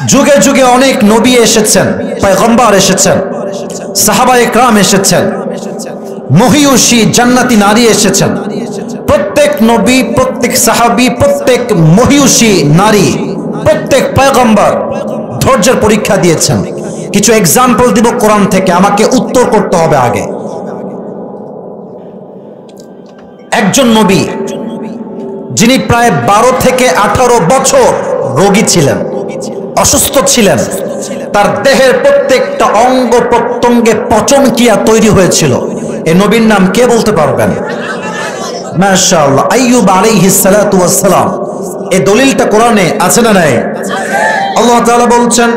যুগে যুগে অনেক নবী এসেছেন, পয়গম্বর এসেছেন, সাহাবায়ে কেরাম এসেছেন, মহিয়সী জান্নাতি নারী এসেছেন। প্রত্যেক নবী, প্রত্যেক সাহাবী, প্রত্যেক মহিয়সী নারী, প্রত্যেক পয়গম্বর ধৈর্যের পরীক্ষা দিয়েছেন। কিছু এক্সাম্পল দিব কোরআন থেকে, আমাকে উত্তর করতে হবে আগে। একজন নবী যিনি প্রায় 12 থেকে 18 বছর রোগী ছিলেন, অসুস্থ ছিলেন, তার দেহের প্রত্যেকটা অঙ্গ প্রত্যঙ্গে পচন ক্রিয়া তৈরি হয়েছিল। এই নবীর নাম কে বলতে পারবেন? মাশাআল্লাহ, আইয়ুব আলাইহিস সালাতু ওয়াস সালাম। এই দলিলটা কোরআনে আছে না নাই? আল্লাহ তাআলা বলছেন,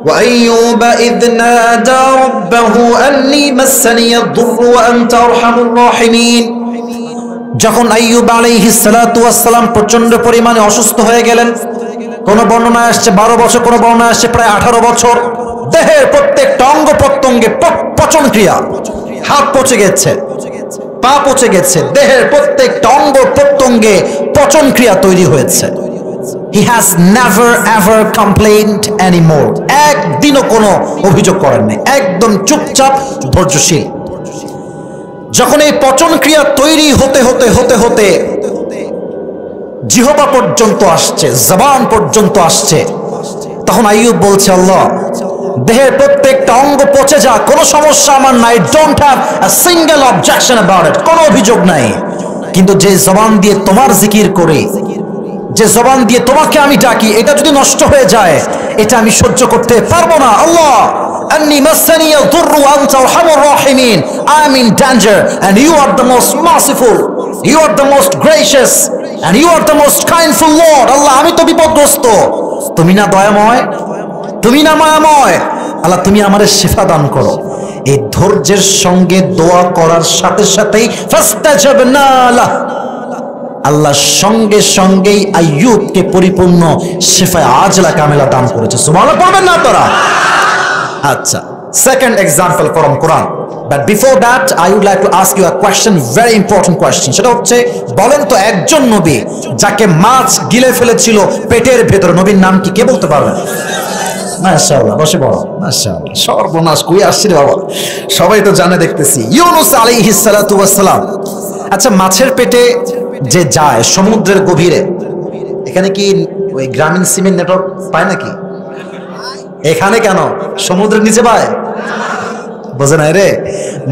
ওয়া আইয়ুবা ইয নাদা রাব্বাহু আন্নী মাসসানিয়াদ-দুররু ওয়া আনতা আরহামুর রাহিমিন। যখন আইয়ুব আলাইহিস সালাতু ওয়াস সালাম প্রচন্ড পরিমাণে অসুস্থ হয়ে গেলেন, কোন বর্ণনায় আসছে 12 বছর, কোন বর্ণনায় আসছে প্রায় 18 বছর, দেহের প্রত্যেকটা অঙ্গ প্রত্যঙ্গে পচন ক্রিয়া, হাত পচে গেছে, পা পচে গেছে, দেহের প্রত্যেকটা অঙ্গ প্রত্যঙ্গে পচন ক্রিয়া তৈরি হয়েছে। He has never ever complained anymore. একদিনও কোনো অভিযোগ করেন নাই, একদম চুপচাপ ধৈর্যশীল। যখন এই পচন ক্রিয়া তৈরি হতে হতে হতে হতে জিহবা পর্যন্ত আসছে, জবান পর্যন্ত আসছে, তখন আইয়ুব বলছে, আল্লাহ দেহের প্রত্যেকটা অঙ্গ পচে যা, কোনো সমস্যা আমার নাই, don't have a single objection about it, কোনো অভিযোগ নাই। কিন্তু যে জবান দিয়ে তোমার জিকির করি, যে জবান দিয়ে তোমাকে আমি ডাকি, এটা যদি নষ্ট হয়ে যায়, এটা আমি সহ্য করতে পারবো না। আল্লাহ আন্নী মাসসানিয়াদ-দুররু ওয়া আনতা আরহামুর রাহিমিন, I am in danger and you are the most merciful, you are the most gracious and you are the most kindful Lord. আল্লাহ আমি তো বিপদগ্রস্ত, তুমি না দয়াময়, তুমি না মায়াময়, আল্লাহ তুমি আমারে শিফা দান করো। এই ধৈর্যের সঙ্গে দোয়া করার সাথে সাথেই ফাস্তাজাবনা লাহ, আল্লাহ সঙ্গে সঙ্গেই আইয়ুবকে পরিপূর্ণ শিফায়ে আজলা কামেলা দান করেছে। সুবহানাল্লাহ পড়বেন না তোরা? আচ্ছা, second example from Quran. But before that I would like to ask you a question, very important question. সেটা হচ্ছে, বলেন তো একজন নবী যাকে মাছ গিলে ফেলেছিল পেটের ভেতর, নবীর নাম কি? কে বলতে পারবেন? মাশাআল্লাহ, বসে বলো। মাশাআল্লাহ, সর্বনাশ কই আসছে রে বাবা, সবাই তো জানে দেখতেছি। ইউনুস আলাইহিস সালাতু ওয়াস সালাম। আচ্ছা, মাছের পেটে যে যায় সমুদ্রের গভীরে, এখানে কি ওই গ্রামীণ সিমেন্ট নেটওয়ার্ক পায় নাকি? এখানে কেন, সমুদ্রের নিচে পায়? বোঝে নাই রে।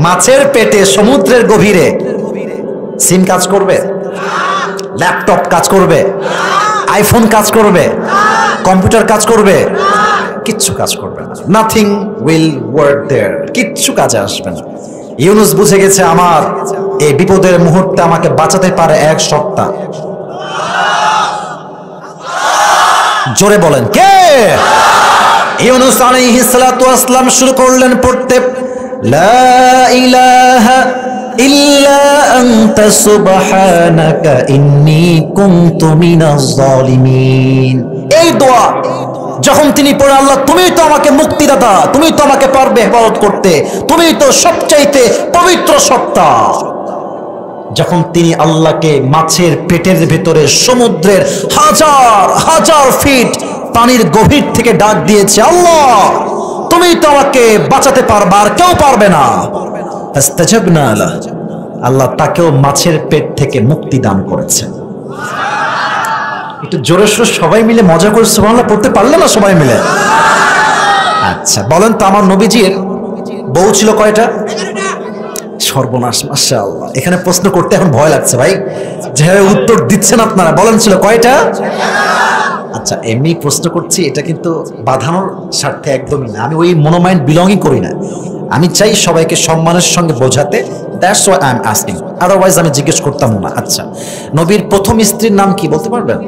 মাছের পেটে সমুদ্রের গভীরে সিম কাজ করবে? ল্যাপটপ কাজ করবে? আইফোন কাজ করবে? কম্পিউটার কাজ করবে? কিচ্ছু কাজ করবে না। নাথিং উইল ওয়ার্ক দেয়ার, কিচ্ছু কাজে আসবে না। ইউনুস বুঝে গেছে, আমার এই বিপদের মুহূর্তে আমাকে বাঁচাতে পারে এক সত্তা। জোরে বলেন কে? ইউনুস আলাইহিস সালাতু ওয়াস সালাম শুরু করলেন পড়তে, লা ইলাহা ইল্লা আনতা সুবহানাকা ইন্নী কুনতু মিনাজ জালিমিন। এই দোয়া যখন তিনি পড়ে, আল্লাহ তুমিই তো আমাকে মুক্তিদাতা, তুমিই তো আমাকে পারবে হেফাজত করতে, তুমিই তো সবচাইতে পবিত্র সত্তা। যখন তিনি আল্লাহকে মাছের পেটের ভেতরে সমুদ্রের হাজার হাজার ফিট পানির গভীর থেকে ডাক দিয়েছে, আল্লাহ তুমি তো আমাকে বাঁচাতে পারবা, আর কেউ পারবে না। ফাস্তাজাবনা লাহ, আল্লাহ তাকেও মাছের পেট থেকে মুক্তি দান করেছেন। একটু জোরে সোরে সবাই মিলে মজা করে সুবহানাল্লাহ পড়তে পারলে না সবাই মিলে? আচ্ছা, বলেন তো আমার নবীজির বউ ছিল কয়টা? সর্বনাশ, মাশাআল্লাহ। এখানে প্রশ্ন করতে এখন ভয় লাগছে ভাই, যেভাবে উত্তর দিচ্ছেন আপনারা। বলেন ছিল কয়টা? আচ্ছা, এমনি প্রশ্ন করছি, এটা কিন্তু বাঁধানোর স্বার্থে একদমই না। আমি ওই মনোমাইন্ড বিলংই করি না। আমি চাই সবাইকে সম্মানের সঙ্গে বোঝাতে, that's why I am asking, otherwise আমি জিজ্ঞেস করতাম না। আচ্ছা, নবীর প্রথম স্ত্রীর নাম কি বলতে পারবেন?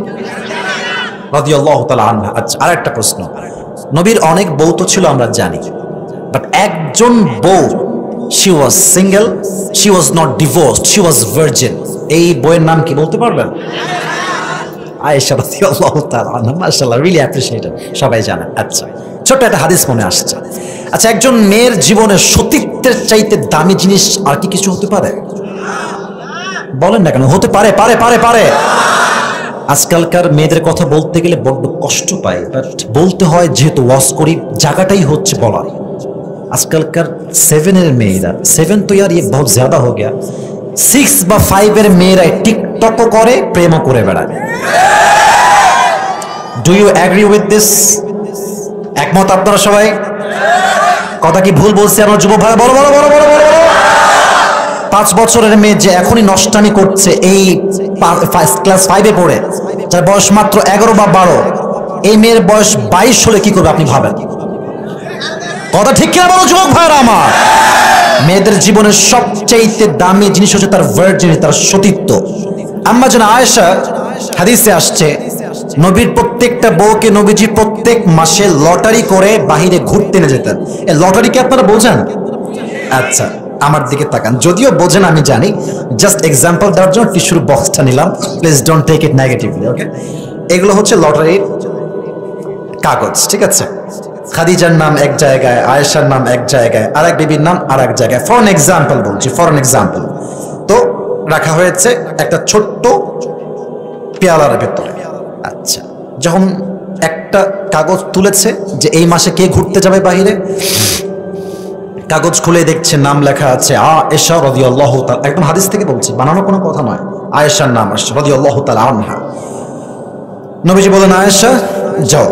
রাদিয়াল্লাহু তাআলা আনহা। আচ্ছা, আরেকটা প্রশ্ন, নবীর অনেক বউ তো ছিল আমরা জানি, বাট একজন বউ, she was single, she was not divorced, she was virgin, এই বউয়ের নাম কি বলতে পারবেন? আয়েশা রাদিয়াল্লাহু তাআলা আনহা। মাশাআল্লাহ, রিয়েলি অ্যাপ্রিশিয়েটেড, সবাই জানেন। আচ্ছা, ছোট্ট একটা হাদিস মনে আসছে। আচ্ছা, একজন মেয়ের জীবনে সতীত্বের চাইতে দামি জিনিস আর কি কিছু হতে পারে? বলেন না কেন? হতে পারে, পারে পারে পারে। আজকালকার মেয়েদের কথা বলতে গেলে বড্ড কষ্ট পাই, বাট বলতে হয় যেহেতু ওয়াজ করি, জায়গাটাই হচ্ছে বলা। আজকালকার 7-এর মেয়েরা, 7 তো ইয়ার বহুত জ্যাদা হো গিয়া, 6 বা 5-এর মেয়েরা টিকটকও করে, প্রেমও করে বেড়ায়। Do you agree with this? একমত আপনারা সবাই? কথা কি ভুল বলছি আমার যুবক ভাই? বলো বলো বলো বলো বলো। 5 বছরের মেয়ে যে এখনই নষ্টামি করছে, এই ক্লাস 5-এ পড়ে, যার বয়স মাত্র 11 বা 12, এই মেয়ের বয়স 22 হলে কি করবে আপনি ভাবেন? কথা ঠিক কিনা বলো যুবক ভাইরা আমার? মেয়েদের জীবনের সবচেয়ে দামি জিনিস হচ্ছে তার ভার্জিনিটি, তার সতীত্ব। আম্মা জান আয়েশা, হাদিসে আসছে, নবীর প্রত্যেকটা বউকে নবীজি প্রত্যেক মাসে লটারি করে বাহিরে ঘুরতে নিয়ে যেতেন। এই লটারি কি আপনারা বোঝেন? আচ্ছা, আমার দিকে তাকান, যদিও বোঝেন আমি জানি, জাস্ট এক্সাম্পল দেওয়ার জন্য টিস্যুর বক্সটা নিলাম, please don't take it negatively, okay? এগুলো হচ্ছে লটারির কাগজ, ঠিক আছে? খাদিজার নাম এক জায়গায়, আয়েশার নাম এক জায়গায়, আরেক বিবির নাম আরেক জায়গায়, ফর এন এক্সাম্পল বলছি, ফর এন এক্সাম্পল। তো রাখা হয়েছে একটা ছোট্ট পেয়ালার ভেতরে। আচ্ছা, যখন একটা কাগজ তুলেছে যে এই মাসে কে ঘুরতে যাবে বাহিরে, কাগজ খুলে দেখছে নাম লেখা আছে আয়েশা রাদিয়াল্লাহু তাআলা, একদম হাদিস থেকে বলছি, বানানো কোনো কথা নয়, আয়েশার নাম আসছে রাদিয়াল্লাহু তাআলা আনহা। নবীজি বলেন, আয়েশা যাও,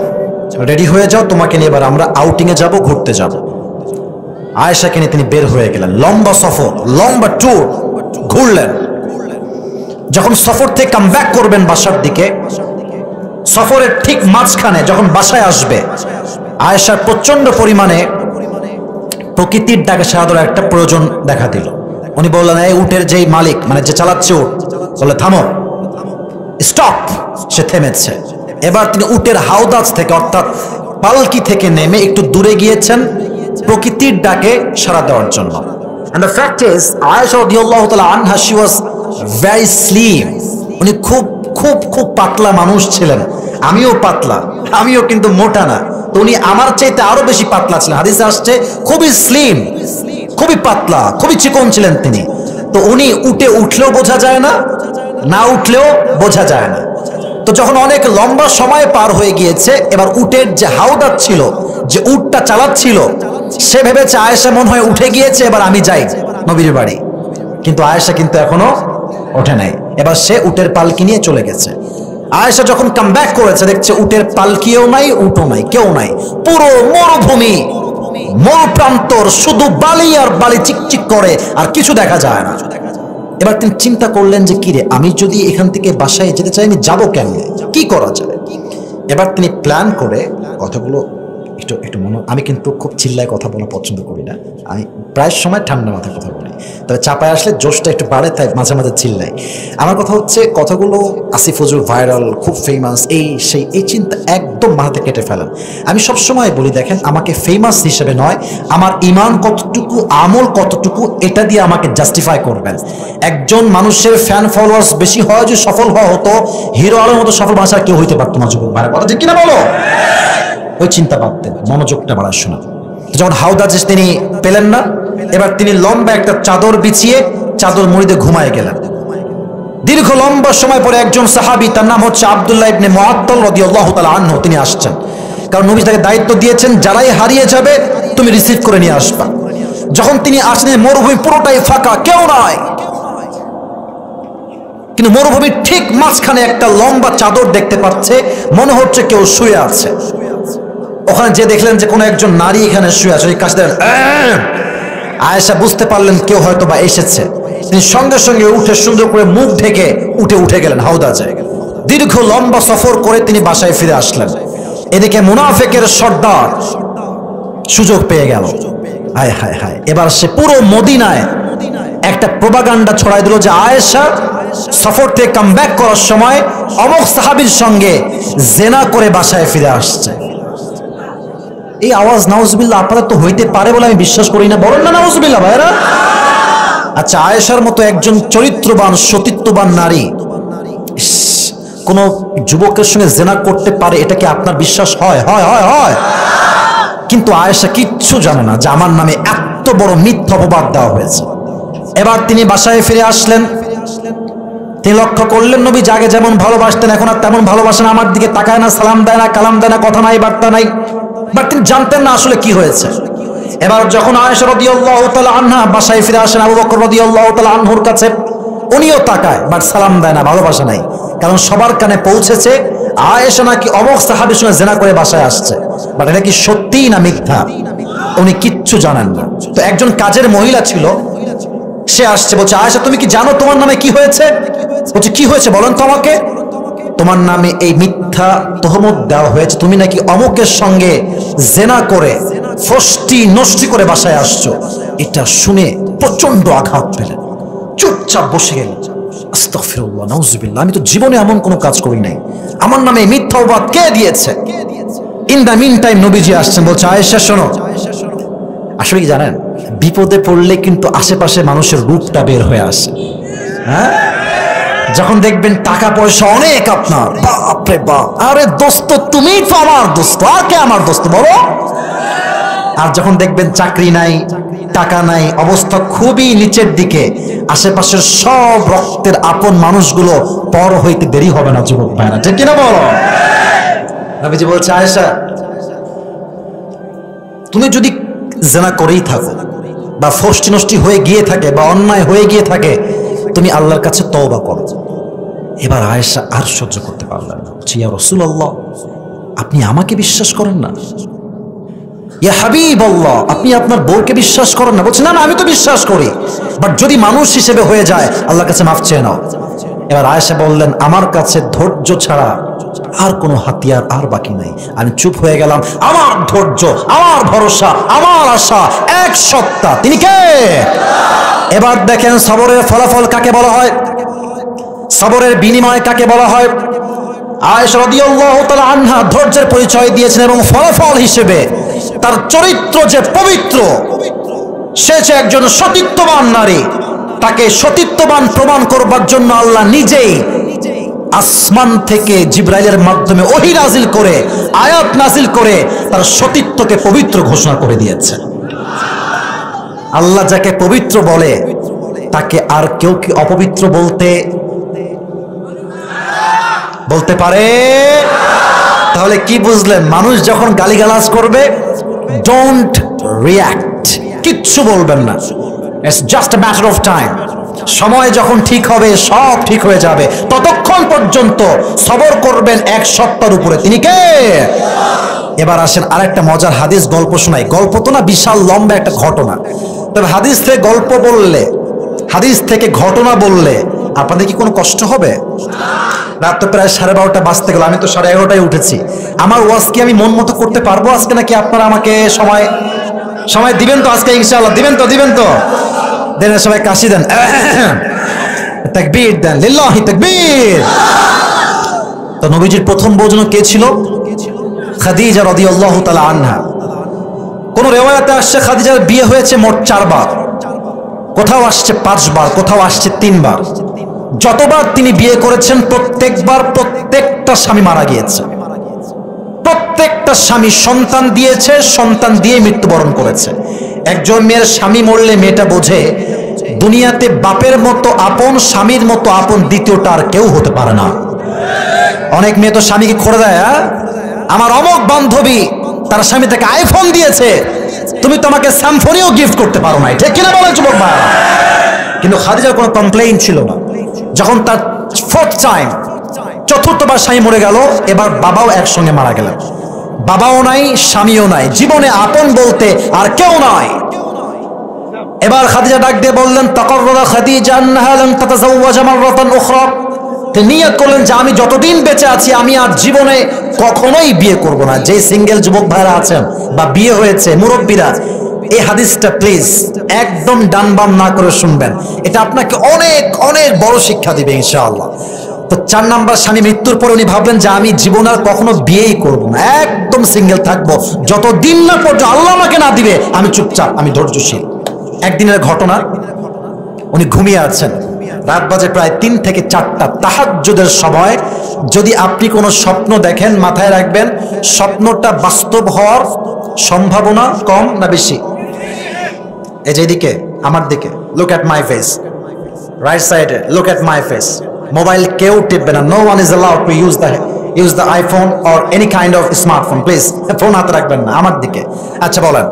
রেডি হয়ে যাও, তোমাকে নিয়ে এবার আমরা আউটিং এ যাব, ঘুরতে যাব। আয়েশাকে নিয়ে তিনি বের হয়ে গেলেন, লম্বা সফর, লম্বা ট্যুর, ঘুরলেন। যখন সফর থেকে কাম ব্যাক করবেন বাসার দিকে, সফরের ঠিক মাঝখানে যখন বাসায় আসবে, আয়েশার প্রচন্ড পরিমাণে প্রকৃতির ডাকে সাড়া দেওয়ার একটা প্রয়োজন দেখা দিল। উনি বললেন, এই উটের যেই মালিক, মানে যে চালাচ্ছে উট, বলে থামো, স্টপ। সে থেমেছে। এবার তিনি উটের হাউদাজ থেকে, অর্থাৎ পালকি থেকে নেমে একটু দূরে গিয়েছেন প্রকৃতির ডাকে সাড়া দেওয়ার জন্য। And the fact is, Aisha radiyallahu ta'ala anha, she was very slim. উনি খুব খুব খুব পাতলা মানুষ ছিলেন। আমিও পাতলা, আমিও কিন্তু মোটা না। তো উনি আমার চাইতে আরো বেশি পাতলা ছিলেন। হাদিসে আসছে খুবই স্লিম, খুবই পাতলা, খুবই চিকন ছিলেন তিনি। তো উনি উঠে উঠলেও বোঝা যায় না, না উঠলেও বোঝা যায় না। তো যখন অনেক লম্বা সময় পার হয়ে গিয়েছে, এবার উটের যে হাউদার ছিল, যে উটটা চালাচ্ছিল, সে ভেবেছে আয়েশা মনে হয় উঠে গিয়েছে, এবার আমি যাই নবীর বাড়ি। কিন্তু আয়েশা কিন্তু এখনো ওঠে নাই। এবার সে উটের পালকি নিয়ে চলে গেছে। আয়েশা যখন কাম ব্যাক করেছে, দেখছে উটের পালকিও নাই, উটও নাই, কেউ নাই, পুরো মরুভূমি, মরুপ্রান্তর, শুধু বালি আর বালি, চিকচিক করে, আর কিছু দেখা যায় না। এবার তিনি চিন্তা করলেন যে কিরে, আমি যদি এখান থেকে বাসায় যেতে চাই, আমি যাবো কেমনে, কি করা যায়? এবার তিনি প্ল্যান করে, কথাগুলো একটু একটু আমি কিন্তু খুব চিল্লায় কথা বলা পছন্দ করি না, আমি প্রায় সময় ঠান্ডা মাথায় কথা বলি, তবে চাপায় আসলে জোশটা একটু বাড়ে, তাই মাঝে মাঝে চিল্লাই। আমার কথা হচ্ছে, কথাগুলো আসিফ হুজুর ভাইরাল, খুব ফেমাস, এই সেই, এই চিন্তা একদম মাথাতে কেটে ফেলেন। আমি সবসময় বলি, দেখেন, আমাকে ফেমাস হিসেবে নয়, আমার ইমান কতটুকু, আমল কতটুকু, এটা দিয়ে আমাকে জাস্টিফাই করবেন। একজন মানুষের ফ্যান ফলোয়ার্স বেশি হয়, যে সফল হওয়া হতো, হিরো আলমের মতো সফল ভাষা কেউ হইতে পারতো না যুবক ভাইরা, কথা ঠিক কিনা বলো? ওই চিন্তা ভাবতেন, মনোযোগটা বাড়ার শোনা। যখন হাউদাজ তিনি পেলেন না, এবার তিনি লম্বা একটা চাদর বিছিয়ে চাদর মুড়িতে ঘুমায় গেলেন। দীর্ঘ লম্বা সময় পরে একজন সাহাবী, তার নাম হচ্ছে আব্দুল্লাহ ইবনে মুআত্তাল রাদিয়াল্লাহু তাআলা আনহু, তিনি আসছেন। কারণ নবী তাকে দায়িত্ব দিয়েছেন, যারাই হারিয়ে যাবে তুমি রিসিভ করে নিয়ে আসবা। যখন তিনি আসলেন, মরুভূমি পুরোটাই ফাঁকা, কেউ নাই, কিন্তু মরুভূমির ঠিক মাঝখানে একটা লম্বা চাদর দেখতে পাচ্ছে, মনে হচ্ছে কেউ শুয়ে আছে। ওখানে যে দেখলেন যে কোনো একজন নারী এখানে শুয়ে আছে, ওই কাছে আয়েশা বুঝতে পারলেন কেউ হয়তো বা এসেছে। তিনি সঙ্গে সঙ্গে উঠে সুন্দর করে মুখ ঢেকে উঠে গেলেন হাউদাজে। দীর্ঘ লম্বা সফর করে তিনি বাসায় ফিরে আসলেন। এদিকে মুনাফিকের সর্দার সুযোগ পেয়ে গেল, হায় হায় হায়, এবার সে পুরো মদিনায় একটা প্রোপাগান্ডা ছড়াই দিল যে আয়েশা সফর থেকে কাম ব্যাক করার সময় অমুক সাহাবীর সঙ্গে জেনা করে বাসায় ফিরে আসছে। এই আওয়াজ নাউজুবিল্লাহ আপনারা তো হইতে পারে বলে আমি বিশ্বাস করি না, বলেন না নাউজুবিল্লাহ ভাইরা? আচ্ছা, আয়েশার মতো একজন চরিত্রবান, সতীত্ববান নারী কোন যুবকের সঙ্গে জেনা করতে পারে, এটা কি আপনার বিশ্বাস হয়? হয় হয় হয়। কিন্তু আয়েশা কিচ্ছু জানে না যে আমার নামে এত বড় মিথ্যা অপবাদ দেওয়া হয়েছে। এবার তিনি বাসায় ফিরে আসলেন। তিনি লক্ষ্য করলেন নবী আগে যেমন ভালোবাসতেন এখন আর তেমন ভালোবাসেন, আমার দিকে তাকায় না, সালাম দেয় না, কালাম দেয় না, কথা নাই বার্তা নাই। বাট তিনি জানতেন না আসলে কি হয়েছে। এবার যখন আয়েশা রাদিয়াল্লাহু তাআলা আনহা বাসায় ফিরে আসেন আবু বকর রাদিয়াল্লাহু তাআলা আনহুর কাছে, উনিও তাকায় বাট সালাম দেয় না, ভালোবাসা নাই। কারণ সবার কানে পৌঁছেছে আয়েশা নাকি অমুক সাহাবীর সঙ্গে জিনা করে বাসায় আসছে। বাট এটা কি সত্যি না মিথ্যা উনি কিচ্ছু জানেন না। তো একজন কাজের মহিলা ছিল, সে আসছে, বলছে আয়েশা তুমি কি জানো তোমার নামে কি হয়েছে? বলছে কি হয়েছে বলেন তো আমাকে। তোমার নামে এই মিথ্যা তহমত দেওয়া হয়েছে, তুমি নাকি অমুকের সঙ্গে জেনা করে ফষ্টি নষ্টি করে বাসায় আসছো। এটা শুনে প্রচন্ড আঘাত পেলেন, চুপচাপ বসে গেলেন। আস্তাগফিরুল্লাহ, নাউজুবিল্লাহ, আমি তো জীবনে এমন কোনো কাজ করি নাই, আমার নামে মিথ্যা অপবাদ কে দিয়েছে? ইন দ্য মিন টাইম নবীজি আসছেন, বলছে আয়েশা শোনো। আসলে কি জানেন, বিপদে পড়লে কিন্তু আশেপাশে মানুষের রূপটা বের হয়ে আসে। হ্যাঁ, যখন দেখবেন টাকা পয়সা অনেক আপনার, বাপরে বাপ, আরে দোস্ত তুমি তো আমার দোস্ত, আর কে আমার দোস্ত বলো। আর যখন দেখবেন চাকরি নাই, টাকা নাই, অবস্থা খুবই নিচের দিকে, আশেপাশের সব রক্তের আপন মানুষগুলো পর হইতে দেরি হবে না যুবক ভাইরা, ঠিক কিনা বলো? নবীজি বলছে আয়েশা তুমি যদি জেনা করেই থাকো বা ফষ্টি নষ্টি হয়ে গিয়ে থাকে বা অন্যায় হয়ে গিয়ে থাকে, তুমি আল্লাহর কাছে তওবা করো। এবার আয়েশা আর সহ্য করতে পারলেন না, বলছে ইয়া রাসূলুল্লাহ আপনি আমাকে বিশ্বাস করেন না? ইয়া হাবিবাল্লাহ আপনি আপনার বউকে বিশ্বাস করেন না? বলছে না না আমি তো বিশ্বাস করি, বাট যদি মানুষ হিসেবে হয়ে যায় আল্লাহর কাছে মাফ চেয়ে নাও। এবার আয়েশা বললেন আমার কাছে ধৈর্য ছাড়া আর কোনো হাতিয়ার আর বাকি নাই। আমি চুপ হয়ে গেলাম। আমার ধৈর্য, আমার ভরসা, আমার আশা এক সত্তা, তিনি কে? এবার দেখেন সবরের ফলাফল কাকে বলা হয়, সবরের বিনিময় কাকে বলা হয়। আয়েশা রাদিয়াল্লাহু তাআলা আনহা ধৈর্যের পরিচয় দিয়েছেন এবং ফলাফল হিসেবে তার চরিত্র যে পবিত্র, সে যে একজন সতীত্ববান নারী, তাকে সতীত্ববান প্রমাণ করবার জন্য আল্লাহ নিজেই আসমান থেকে জিবরাইলের মাধ্যমে ওহী নাজিল করে, আয়াত নাজিল করে তার সতীত্বকে পবিত্র ঘোষণা করে দিয়েছে। আল্লাহ যাকে পবিত্র বলে তাকে আর কেউ কি অপবিত্র বলতে পারে? তাহলে কি বুঝলেন? মানুষ যখন গালিগালাজ করবে ডোন্ট রিঅ্যাক্ট, কিচ্ছু বলবেন না, it's just a matter of time. সময় যখন ঠিক হবে সব ঠিক হয়ে যাবে, ততক্ষণ পর্যন্ত সবর করবেন এক সত্তার উপরে, তিনি কে? এবার আসেন আরেকটা মজার হাদিস গল্প শোনাই। গল্প তো না, বিশাল লম্বা একটা ঘটনা, তবে হাদিস থেকে গল্প বললে, হাদিস থেকে ঘটনা বললে আপনাদের কি কোনো কষ্ট হবে? রাত তো প্রায় 12:30 বাজতে গেল, আমি তো 11:30টায় উঠেছি। আমার ওয়াজ কি আমি মন মতো করতে পারবো আজকে, নাকি আপনারা আমাকে সময় দিবেন তো আজকে? ইনশাআল্লাহ দিবেন তো দেন, সবাই কাশি দেন, তাকবীর দেন, লিল্লাহি তাকবীর। তো নবীজির প্রথম বউ যেন কে ছিল? খাদিজা রাদিয়াল্লাহু তাআলা আনহা। কোন রিওয়ায়াতে আসছে খাদিজার বিয়ে হয়েছে মোট 4 বার, কোথাও আসছে 5 বার, কোথাও আসছে 3 বার। যতবার তিনি বিয়ে করেছেন প্রত্যেকবার প্রত্যেকটা স্বামী মারা গিয়েছে, প্রত্যেকটা স্বামী সন্তান দিয়েছে, সন্তান দিয়ে মৃত্যুবরণ করেছে। একজন মেয়ের স্বামী মরলে মেয়েটা বোঝে দুনিয়াতে বাপের মতো আপন, স্বামীর মতো আপন দ্বিতীয়টা আর কেউ হতে পারে না। অনেক মেয়ে তো স্বামীকে খোঁড়ে দেয়, আমার অমুক বান্ধবী তার স্বামী তাকে আইফোন দিয়েছে, তুমি তো আমাকে স্যামফোনিও গিফট করতে পারো নাই, ঠিক কিনা বলে যুবক ভাই? কিন্তু খাদিজার কোনো কমপ্লেইন ছিল না। যখন তার চতুর্থবার স্বামী মরে গেল, এবার বাবাও একসঙ্গে মারা গেলেন, বাবাও নাই, স্বামীও নাই, জীবনে আপন বলতে আর কেউ নাই। এবার খাদিজা ডাক দিয়ে বললেন তাকাররারা খাদিজা আন্নাহা লান তাতাযাওয়াজা মাররাতান উখরা। তিনি নিয়ত করলেন যে আমি যতদিন বেঁচে আছি আমি আর জীবনে কখনোই বিয়ে করব না। যে সিঙ্গেল যুবক ভাইরা আছেন বা বিয়ে হয়েছে, মুরব্বীরা, এই হাদিসটা প্লিজ একদম ডান বাম না করে শুনবেন, এটা আপনাকে অনেক অনেক বড় শিক্ষা দিবে ইনশাআল্লাহ। তো 4 নাম্বার স্বামী মৃত্যুর পরে উনি ভাবলেন যে আমি জীবন আর কখনো বিয়েই করব না, একদম সিঙ্গেল থাকবো, যতদিন না পর্যন্ত আল্লাহ আমাকে না দিবে আমি চুপচাপ, আমি ধৈর্যশীল। একদিনের ঘটনা, উনি ঘুমিয়ে আছেন, রাত বাজে প্রায় 3 থেকে 4টা, তাহাজ্জুদের সময়। যদি আপনি কোনো স্বপ্ন দেখেন মাথায় রাখবেন স্বপ্নটা বাস্তব হওয়ার সম্ভাবনা কম না বেশি? এই যে এদিকে আমার দিকে, look at my face, right সাইডে look at my face, mobile কেউ টিপবে না। No one is allowed to use the iPhone or any kind of smartphone. Please phone হাতে রাখবেন না আমার দিকে। আচ্ছা বলেন,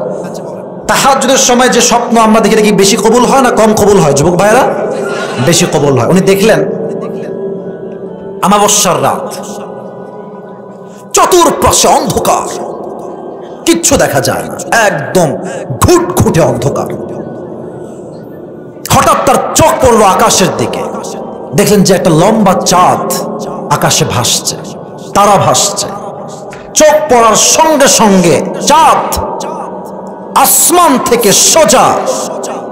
তাহাজ্জুদের সময় যে স্বপ্ন আমরা দেখি দেখি বেশি কবুল হয় না কম কবুল হয় যুবক ভাইরা? বেশি কবুল হয়। উনি দেখলেন আমাবস্যার রাত, চতুর্পাশে অন্ধকার, কিচ্ছু দেখা যায় না, একদম ঘুটঘুটে অন্ধকার। হঠাৎ তার চোখ পড়লো আকাশের দিকে, দেখলেন যে একটা লম্বা চাঁদ আকাশে ভাসছে, তারা ভাসছে। চোখ পড়ার সঙ্গে সঙ্গে চাঁদ আসমান থেকে সোজা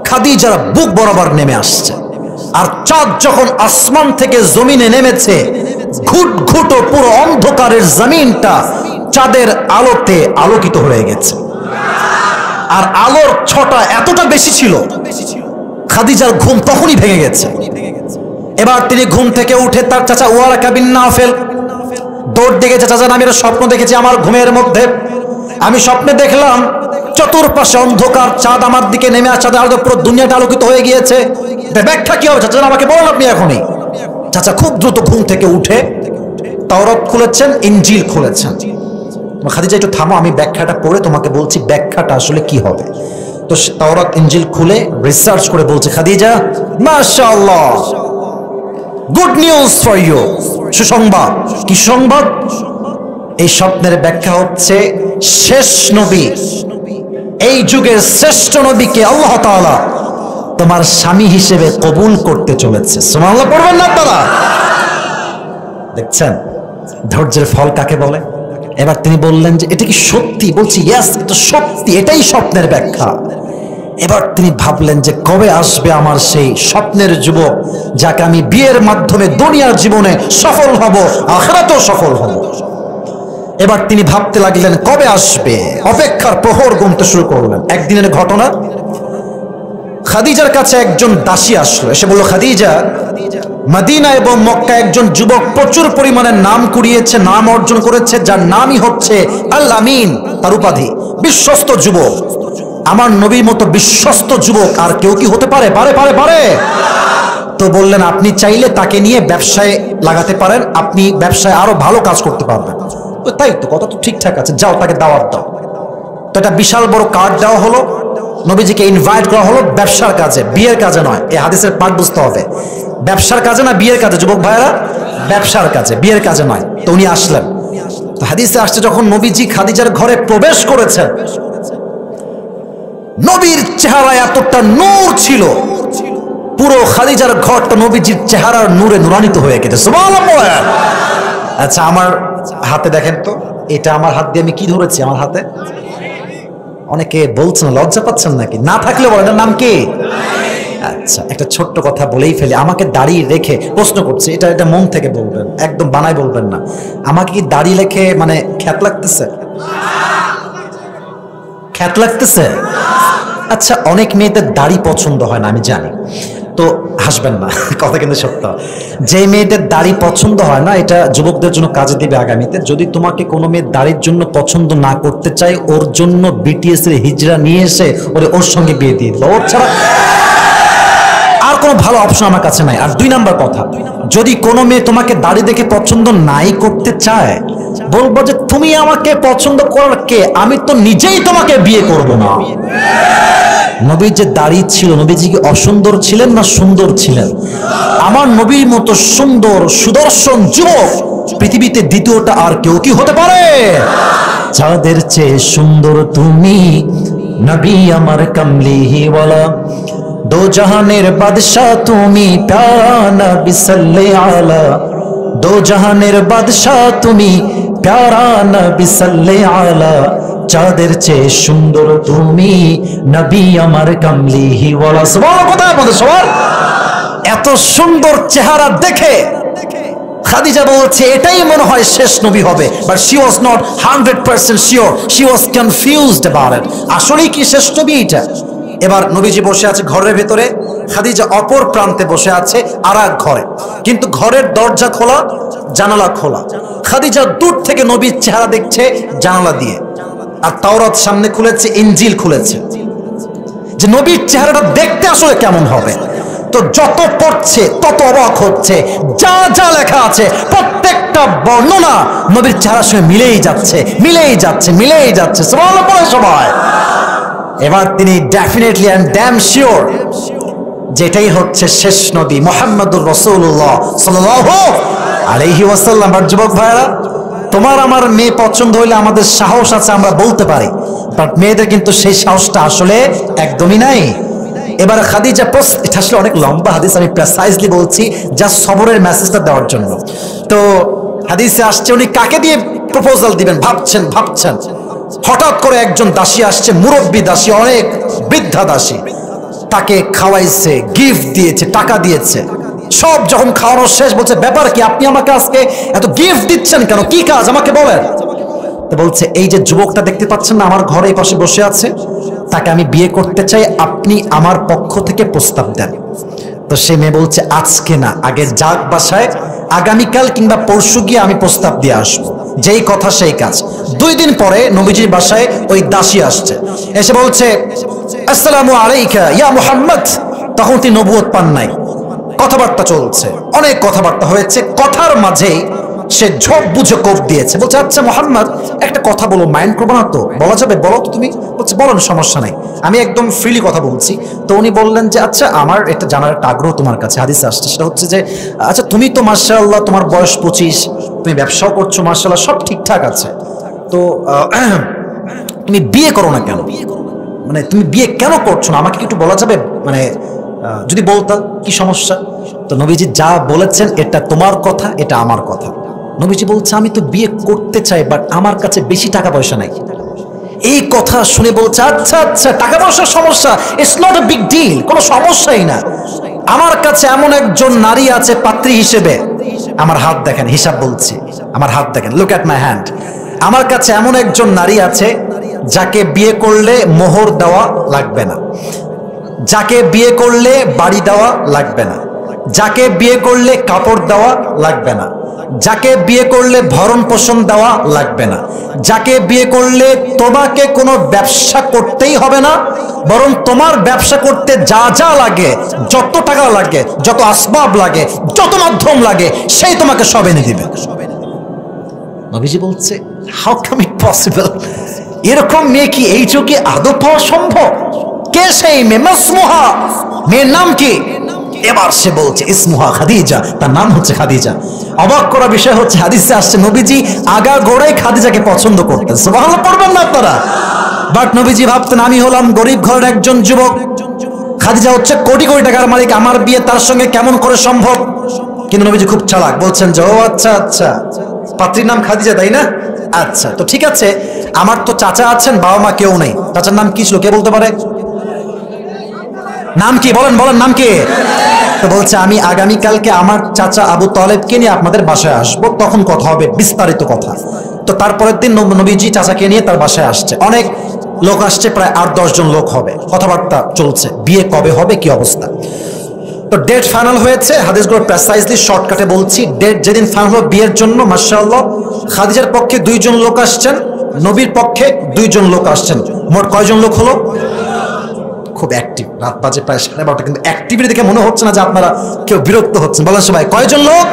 খাদিজার বুক বরাবর নেমে আসছে। আর চাঁদ যখন আসমান থেকে জমিনে নেমেছে, ঘুটঘুটো পুরো অন্ধকারের জমিনটা চাঁদের আলোতে আলোকিত হয়ে গেছে। আর আলোর ছটা এতটা বেশি ছিল, খাদিজার ঘুম তখনই ভেঙে গেছে। এবার তিনি ঘুম থেকে উঠে তার চাচা ওয়ারাকা বিন নাফেল দৌড় দিকে, চাচা আমি একটা স্বপ্ন দেখেছি আমার ঘুমের মধ্যে। আমি স্বপ্নে দেখলাম চতুর্পাশে অন্ধকার, চাঁদ আমার দিকে নেমে আসছে, চাঁদের পুরো দুনিয়াটা আলোকিত হয়ে গিয়েছে। ব্যাখ্যা কি হবে চাচা, আমাকে বলুন আপনি এখনই। চাচা খুব দ্রুত ঘুম থেকে উঠে তাওরাত খুলেছেন, ইনজিল খুলেছেন। খাদিজা একটু থামো, আমি ব্যাখ্যাটা পড়ে তোমাকে বলছি ব্যাখ্যাটা আসলে কি হবে। তো তাওরাত ইনজিল খুলে রিসার্চ করে বলছে, খাদিজা মাশাআল্লাহ, গুড নিউজ ফর ইউ, সুসংবাদ। কি সংবাদ? এই স্বপ্নের ব্যাখ্যা হচ্ছে শেষ নবী, এই যুগের শ্রেষ্ঠ নবীকে আল্লাহ তাআলা তোমার স্বামী হিসেবে কবুল করতে চলেছে। সুবহানাল্লাহ পড়বেন না আপনারা? দেখছেন ধৈর্যের ফল কাকে বলে। এবার তিনি বললেন যে এটা কি সত্যি? বলছি ইয়েস, এটা সত্যি, এটাই স্বপ্নের ব্যাখ্যা। এবার তিনি ভাবলেন যে কবে আসবে আমার সেই স্বপ্নের যুবক, যাকে আমি বিয়ের মাধ্যমে দুনিয়ার জীবনে সফল হব, আখিরাতেও সফল হব। এবার তিনি ভাবতে লাগলেন কবে আসবে, অপেক্ষার প্রহর গুনতে শুরু করলেন। একদিনের ঘটনা, খাদিজার কাছে একজন দাসী আসলো, এসে বলল, খাদিজা, মদিনা এবং মক্কা একজন যুবক প্রচুর পরিমাণে নাম কুড়িয়েছে, নাম অর্জন করেছে, যার নামই হচ্ছে আল আমিন, তার উপাধি বিশ্বস্ত যুবক। আমার নবীর মতো বিশ্বস্ত যুবক আর কেউ কি হতে পারে? পারে পারে পারে। তো বললেন আপনি চাইলে তাকে নিয়ে ব্যবসায় লাগাতে পারেন, আপনি ব্যবসায় আরো ভালো কাজ করতে পারবেন। তাই তো, কথা তো ঠিকঠাক আছে, যাও তাকে দাওয়াত দাও। তো একটা বিশাল বড় কার্ড দেওয়া হলো, নবীজিকে ইনভাইট করা হলো ব্যবসার কাজে, বিয়ের কাজে নয়। এই হাদিসের পাঠ বুঝতে হবে, ব্যবসার কাজে না বিয়ের কাজে যুবক ভাইয়েরা, ব্যবসার কাজে, বিয়ের কাজে নয়। তো উনি আসলেন। তো হাদিসে আসছে যখন নবীজি খাদিজার ঘরে প্রবেশ করেছেন, নবীর চেহারায় এতটা নূর ছিল, পুরো খাদিজার ঘরটা নবীজির চেহারার নূরে নূরান্বিত হয়ে গেছে। সুবহানাল্লাহ। আচ্ছা আমার হাতে দেখেন তো, এটা আমার হাত দিয়ে আমি কি ধরেছি? আমার হাতে অনেকে বলছেন লজ্জা পাচ্ছেন নাকি? না থাকলে বলেন, এটার নাম কি? আচ্ছা একটা ছোট্ট কথা বলেই ফেলি, আমাকে দাড়ি রেখে প্রশ্ন করছে, এটা মন থেকে বলবেন, একদম বানায় বলবেন না। আমাকে কি দাড়ি রেখে মানে খ্যাত লাগতেছে? খ্যাত লাগতেছে? আচ্ছা অনেক মেয়েদের দাড়ি পছন্দ হয় না, আমি জানি, তো হাসবেন না, কথা কিন্তু সত্য। যে মেয়েদের দাড়ি পছন্দ হয় না, এটা যুবকদের জন্য কাজে দিবে আগামীতে। যদি তোমাকে কোনো মেয়ের দাড়ির জন্য পছন্দ না করতে চাই, ওর জন্য বিটিএস এর হিজড়া নিয়ে এসে ওর সঙ্গে বিয়ে দিয়ে দিল, ওর ছাড়া আর কোনো ভালো অপশন আমার কাছে নাই। আর দুই নাম্বার কথা, যদি কোনো মেয়ে তোমাকে দাড়ি দেখে পছন্দ নাই করতে চায়, বলবো যে তুমি আমাকে পছন্দ করার কে, আমি তো নিজেই তোমাকে বিয়ে করব না। নবীর যে দাড়ি ছিল, নবীজি কি অসুন্দর ছিলেন না সুন্দর ছিলেন? আমার নবীর মতো সুন্দর সুদর্শন যুবক পৃথিবীতে দ্বিতীয়টা আর কেউ কি হতে পারে? যাদের চেয়ে সুন্দর তুমি নবী আমার কামলিহি ওয়ালা, দো জাহানের বাদশা তুমি প্যারা নবী সাল্লাল্লাহু আলা, দো জাহানের বাদশা তুমি প্যারা নবী সাল্লাল্লাহু আলা, যাদের চেয়ে সুন্দর তুমি নবী আমার কামলিহি ওয়ালা। সুবহানাল্লাহ। কোথায় আমাদের সবার এত সুন্দর চেহারা দেখে খাদিজা বলছে এটাই মনে হয় শেষ নবী হবে, but she was not 100% sure, she was confused about it. আসলেই কি শেষ নবী এটা? এবার নবীজি বসে আছে ঘরের ভেতরে, খাদিজা অপর প্রান্তে বসে আছে আর এক ঘরে, কিন্তু ঘরের দরজা খোলা, জানালা খোলা। খাদিজা দূর থেকে নবীর চেহারা দেখছে জানালা দিয়ে, আর তাওরাত সামনে খুলেছে, ইনজিল খুলেছে, যে নবীর চেহারাটা দেখতে আসলে কেমন হবে। তো যত পড়ছে তত অবাক হচ্ছে, যা যা লেখা আছে প্রত্যেকটা বর্ণনা নবীর চেহারার সঙ্গে মিলেই যাচ্ছে, মিলেই যাচ্ছে, মিলেই যাচ্ছে। সুবহানাল্লাহ পড়ে সবাই। এবার তিনি ডেফিনেটলি অ্যান্ড ড্যাম শিওর যেটাই হচ্ছে শেষ নবী মুহাম্মদুর রাসূলুল্লাহ সাল্লাল্লাহু আলাইহি ওয়াসাল্লাম। আর যুবক ভাইরা, তোমার আমার মেয়ে পছন্দ হইলে আমাদের সাহস আছে, আমরা বলতে পারি, বাট মেয়েদের কিন্তু সেই সাহসটা আসলে একদমই নাই। এবার খাদিজা এটা আসলে অনেক লম্বা হাদিস, আমি প্রেসাইজলি বলছি জাস্ট সবরের মেসেজটা দেওয়ার জন্য। তো হাদিসে আসছে উনি কাকে দিয়ে প্রপোজাল দিবেন ভাবছেন ভাবছেন, হঠাৎ করে একজন দাসী আসছে, মুরব্বী দাসী, অনেক বৃদ্ধা দাসী, তাকে খাওয়াইছে, গিফট দিয়েছে, টাকা দিয়েছে। সব যখন খাওয়ানো শেষ বলছে, ব্যাপার কি, আপনি আমাকে আজকে এত গিফট দিচ্ছেন কেন, কি কাজ আমাকে বলেন। তো বলছে, এই যে যুবকটা দেখতে পাচ্ছেন না আমার ঘরে এই পাশে বসে আছে, তাকে আমি বিয়ে করতে চাই, আপনি আমার পক্ষ থেকে প্রস্তাব দেন। তো সে মেয়ে বলছে, আজকে না, আগে যাক বাসায়, আগামীকাল কিংবা পরশু গিয়ে আমি প্রস্তাব দিয়ে আসবো। যেই কথা সেই কাজ। 2 দিন পরে নবীজির বাসায় ওই দাসী আসছে, এসে বলছে, আসসালামু আলাইকা ইয়া মুহাম্মদ। তখন তিনি নবুয়ত পান নাই, কথাবার্তা চলছে, অনেক কথাবার্তা হয়েছে, কথার মাঝেই সে ঝোপ বুঝে কোপ দিয়েছে। বলছে, আচ্ছা মুহাম্মদ, একটা কথা বলো, মাইন্ড করবো না তো, বলা যাবে, বলো তো তুমি। বলছে, বলো না, সমস্যা নাই, আমি একদম ফ্রিলি কথা বলছি। তো উনি বললেন যে, আচ্ছা আমার এটা জানার একটা আগ্রহ তোমার কাছে, হাদিসে আসছে, সেটা হচ্ছে যে, আচ্ছা তুমি তো মাশাআল্লাহ তোমার বয়স 25, তুমি ব্যবসাও করছো মাশাআল্লাহ, সব ঠিকঠাক আছে, তো তুমি বিয়ে করো না কেন, মানে তুমি বিয়ে কেন করছো না, আমাকে একটু বলা যাবে, মানে যদি বলতা কি সমস্যা। তো নবীজি যা বলেছেন, এটা তোমার কথা, এটা আমার কথা। নবীজি বলছে, আমি তো বিয়ে করতে চাই, বাট আমার কাছে বেশি টাকা পয়সা নাই। এই কথা শুনে বলছে, আচ্ছা আচ্ছা, টাকা পয়সার সমস্যা, it's not a big deal, কোনো সমস্যাই না। আমার কাছে এমন একজন নারী আছে পাত্রী হিসেবে, আমার হাত দেখেন, হিসাব বলছি, আমার হাত দেখেন, লুক অ্যাট মাই হ্যান্ড। আমার কাছে এমন একজন নারী আছে যাকে বিয়ে করলে মোহর দেওয়া লাগবে না, যাকে বিয়ে করলে বাড়ি দেওয়া লাগবে না, যাকে বিয়ে করলে কাপড় দেওয়া লাগবে না, যাকে বিয়ে করলে ভরণ পোষণ দেওয়া লাগবে না, যাকে বিয়ে করলে তোমাকে কোনো ব্যবসা করতেই হবে না, বরং তোমার ব্যবসা করতে যা যা লাগে, যত টাকা লাগে, যত আসবাব লাগে, যত মাধ্যম লাগে, সেই তোমাকে সব এনে দিবে। নবীজি বলছে, হাউ কাম ইট পসিবল, এরকম মেয়ে কি এই যুগে আদৌ পাওয়া সম্ভব? কে সেই মেয়ে? মাসমুহা, মেয়ের নাম কি? এবার সে বলছে, ইসমুহা খাদিজা, তার নাম হচ্ছে খাদিজা। অবাক করা বিষয় হচ্ছে, হাদিসে আসছে নবীজি আগা গোড়ায় খাদিজাকে পছন্দ করতেন। সুবহানাল্লাহ পড়বেন না আপনারা? বাট নবীজি ভাবতেন, আমি হলাম গরিব ঘরের একজন যুবক, খাদিজা হচ্ছে কোটি কোটি টাকার মালিক, আমার বিয়ে তার সঙ্গে কেমন করে সম্ভব? কিন্তু নবীজি খুব চালাক, বলছেন যে, ও আচ্ছা আচ্ছা, পাত্রীর নাম খাদিজা, তাই না? আচ্ছা, তো ঠিক আছে, আমার তো চাচা আছেন, বাবা মা কেউ নেই, চাচার নাম কি ছিল, কে বলতে পারে? নাম কি বলেন, বলেন নাম কি? তো বলছে, আমি আগামীকালকে আমার চাচা আবু তালেবকে নিয়ে আপনাদের বাসায় আসবো, তখন কথা হবে, বিস্তারিত কথা। তো তারপরের দিন নবীজি চাচাকে নিয়ে তার বাসায় আসছে, অনেক লোক আসছে, প্রায় 8-10 জন লোক হবে, কথাবার্তা চলছে, বিয়ে কবে হবে, কি অবস্থা। তো ডেট ফাইনাল হয়েছে, হাদিসগুলো প্রেসাইজলি শর্টকাটে বলছি। ডেট যেদিন ফাইনাল হলো বিয়ের জন্য, মাশাআল্লাহ খাদিজার পক্ষে 2 জন লোক আসছেন, নবীর পক্ষে 2 জন লোক আসছেন, মোট কয়জন লোক হলো? খুব অ্যাক্টিভ, রাত বাজে প্রায় 12:30, কিন্তু অ্যাক্টিভিটি দেখে মনে হচ্ছে না যে আপনারা কেউ বিরক্ত হচ্ছেন। বলেন সবাই, কয়জন লোক?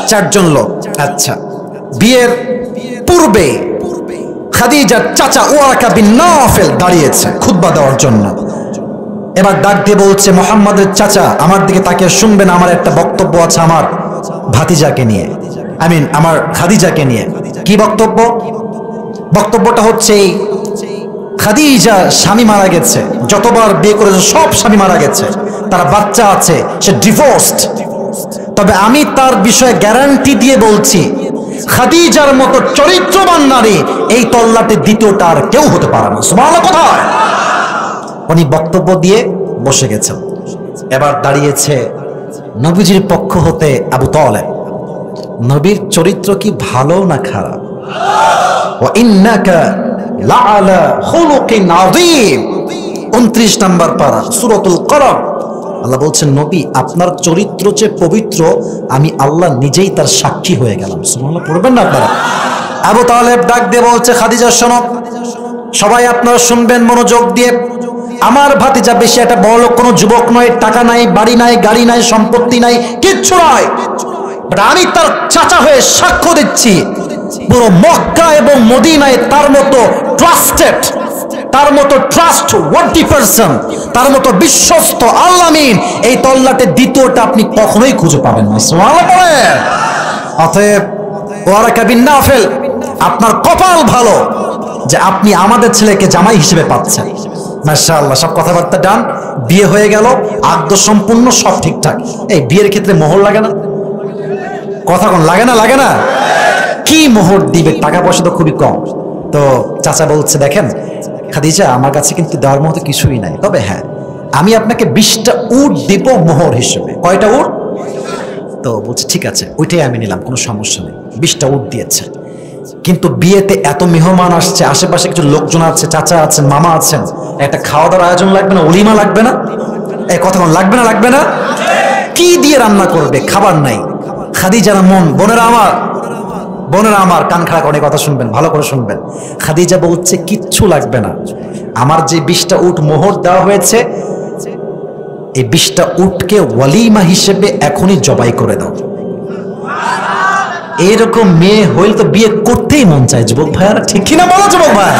4 জন লোক। আচ্ছা, বিয়ের পূর্বে খাদিজার চাচা ওয়ারাকা বিন নাফেল দাঁড়িয়েছে খুতবা দেওয়ার জন্য। এবার ডাক দিয়ে বলছে, মুহাম্মাদের চাচা আমার দিকে তাকিয়ে শুনবেন, আমার একটা বক্তব্য আছে আমার ভাতিজাকে নিয়ে, আমার খাদিজাকে নিয়ে। কি বক্তব্য? বক্তব্যটা হচ্ছে এই, খাদিজা স্বামী মারা গেছে, যতবার বিয়ে করেছে সব স্বামী মারা গেছে, তার বাচ্চা আছে, সে ডিভোর্সড। তবে আমি তার বিষয়ে গ্যারান্টি দিয়ে বলছি, খাদিজার মতো চরিত্রবান নারী এই তল্লাটে দ্বিতীয়টা আর কেউ হতে পারে না। সুবহানাল্লাহ। কোথায়? উনি বক্তব্য দিয়ে বসে গেছেন। এবার দাঁড়িয়েছে নবীজির পক্ষ হতে আবু তালেব। নবীর চরিত্র কি ভালো না খারাপ? ওয়া ইন্নাকা লাআলা খুলুকিন আযীম, 29 নম্বর পারা সূরাতুল কলম। আল্লাহ বলছেন, নবী আপনার চরিত্র যে পবিত্র, আমি আল্লাহ নিজেই তার সাক্ষী হয়ে গেলাম। সুবহানাল্লাহ পড়বেন না আপনারা? আবু তালেব ডাক দিয়ে বলছে, খাদিজা শোনো, সবাই আপনারা শুনবেন মনোযোগ দিয়ে। আমার ভাতিজা বেশি একটা বড়লোক কোনো যুবক নয়, টাকা নাই, বাড়ি নাই, গাড়ি নাই, সম্পত্তি নাই, কিচ্ছু নয়, বাট আমি তার চাচা হয়ে সাক্ষ্য দিচ্ছি পুরো মক্কা এবং মদিনায় তার মতো ট্রাস্টেড, তার মতো ট্রাস্ট ওয়ার্দি পারসন, তার মতো বিশ্বস্ত আল্লামিন এই তল্লাটে দ্বিতীয়টা আপনি কখনোই খুঁজে পাবেন না। সুবহানাল্লাহ বলেন। অতএব ওয়ারাকা বিন নাফিল, আপনার কপাল ভালো যে আপনি আমাদের ছেলেকে জামাই হিসেবে পাচ্ছেন। মাশাআল্লাহ, সব কথাবার্তা ডান, বিয়ে হয়ে গেল, আদ্য সম্পূর্ণ, সব ঠিকঠাক। এই বিয়ের ক্ষেত্রে মোহর লাগে না? কথা কোন লাগে না? লাগে না? কি মোহর দিবে? টাকা পয়সা তো খুবই কম। তো চাচা বলছে, দেখেন খাদিজা, আমার কাছে কিন্তু দেওয়ার মতো কিছুই নাই, তবে হ্যাঁ, আমি আপনাকে 20টা উট দিব মোহর হিসেবে। কয়টা উট? তো বলছে ঠিক আছে, ওইটাই আমি নিলাম, কোনো সমস্যা নেই। 20টা উট দিয়েছে। কিন্তু বিয়েতে এত মেহমান আসছে, আশেপাশে কিছু লোকজন আছে, চাচা আছেন, মামা আছেন, একটা খাওয়া দাওয়ার আয়োজন লাগবে না? অলিমা লাগবে না? এই কথা লাগবে না? লাগবে না? কি দিয়ে রান্না করবে? খাবার নাই। খাদিজার মন, বোনেরা আমার কান খাড়া করে কথা শুনবেন, ভালো করে শুনবেন। খাদিজা বলছে কিচ্ছু লাগবে না, আমার যে 20টা উট মোহর দেওয়া হয়েছে, এই 20টা উটকে ওয়ালিমা হিসেবে এখনই জবাই করে দাও। এইরকম মেয়ে হইলে তো বিয়ে করতেই মন চায় যুবক ভাইয়ারা, ঠিক কিনা বলো যুবক ভাইয়া?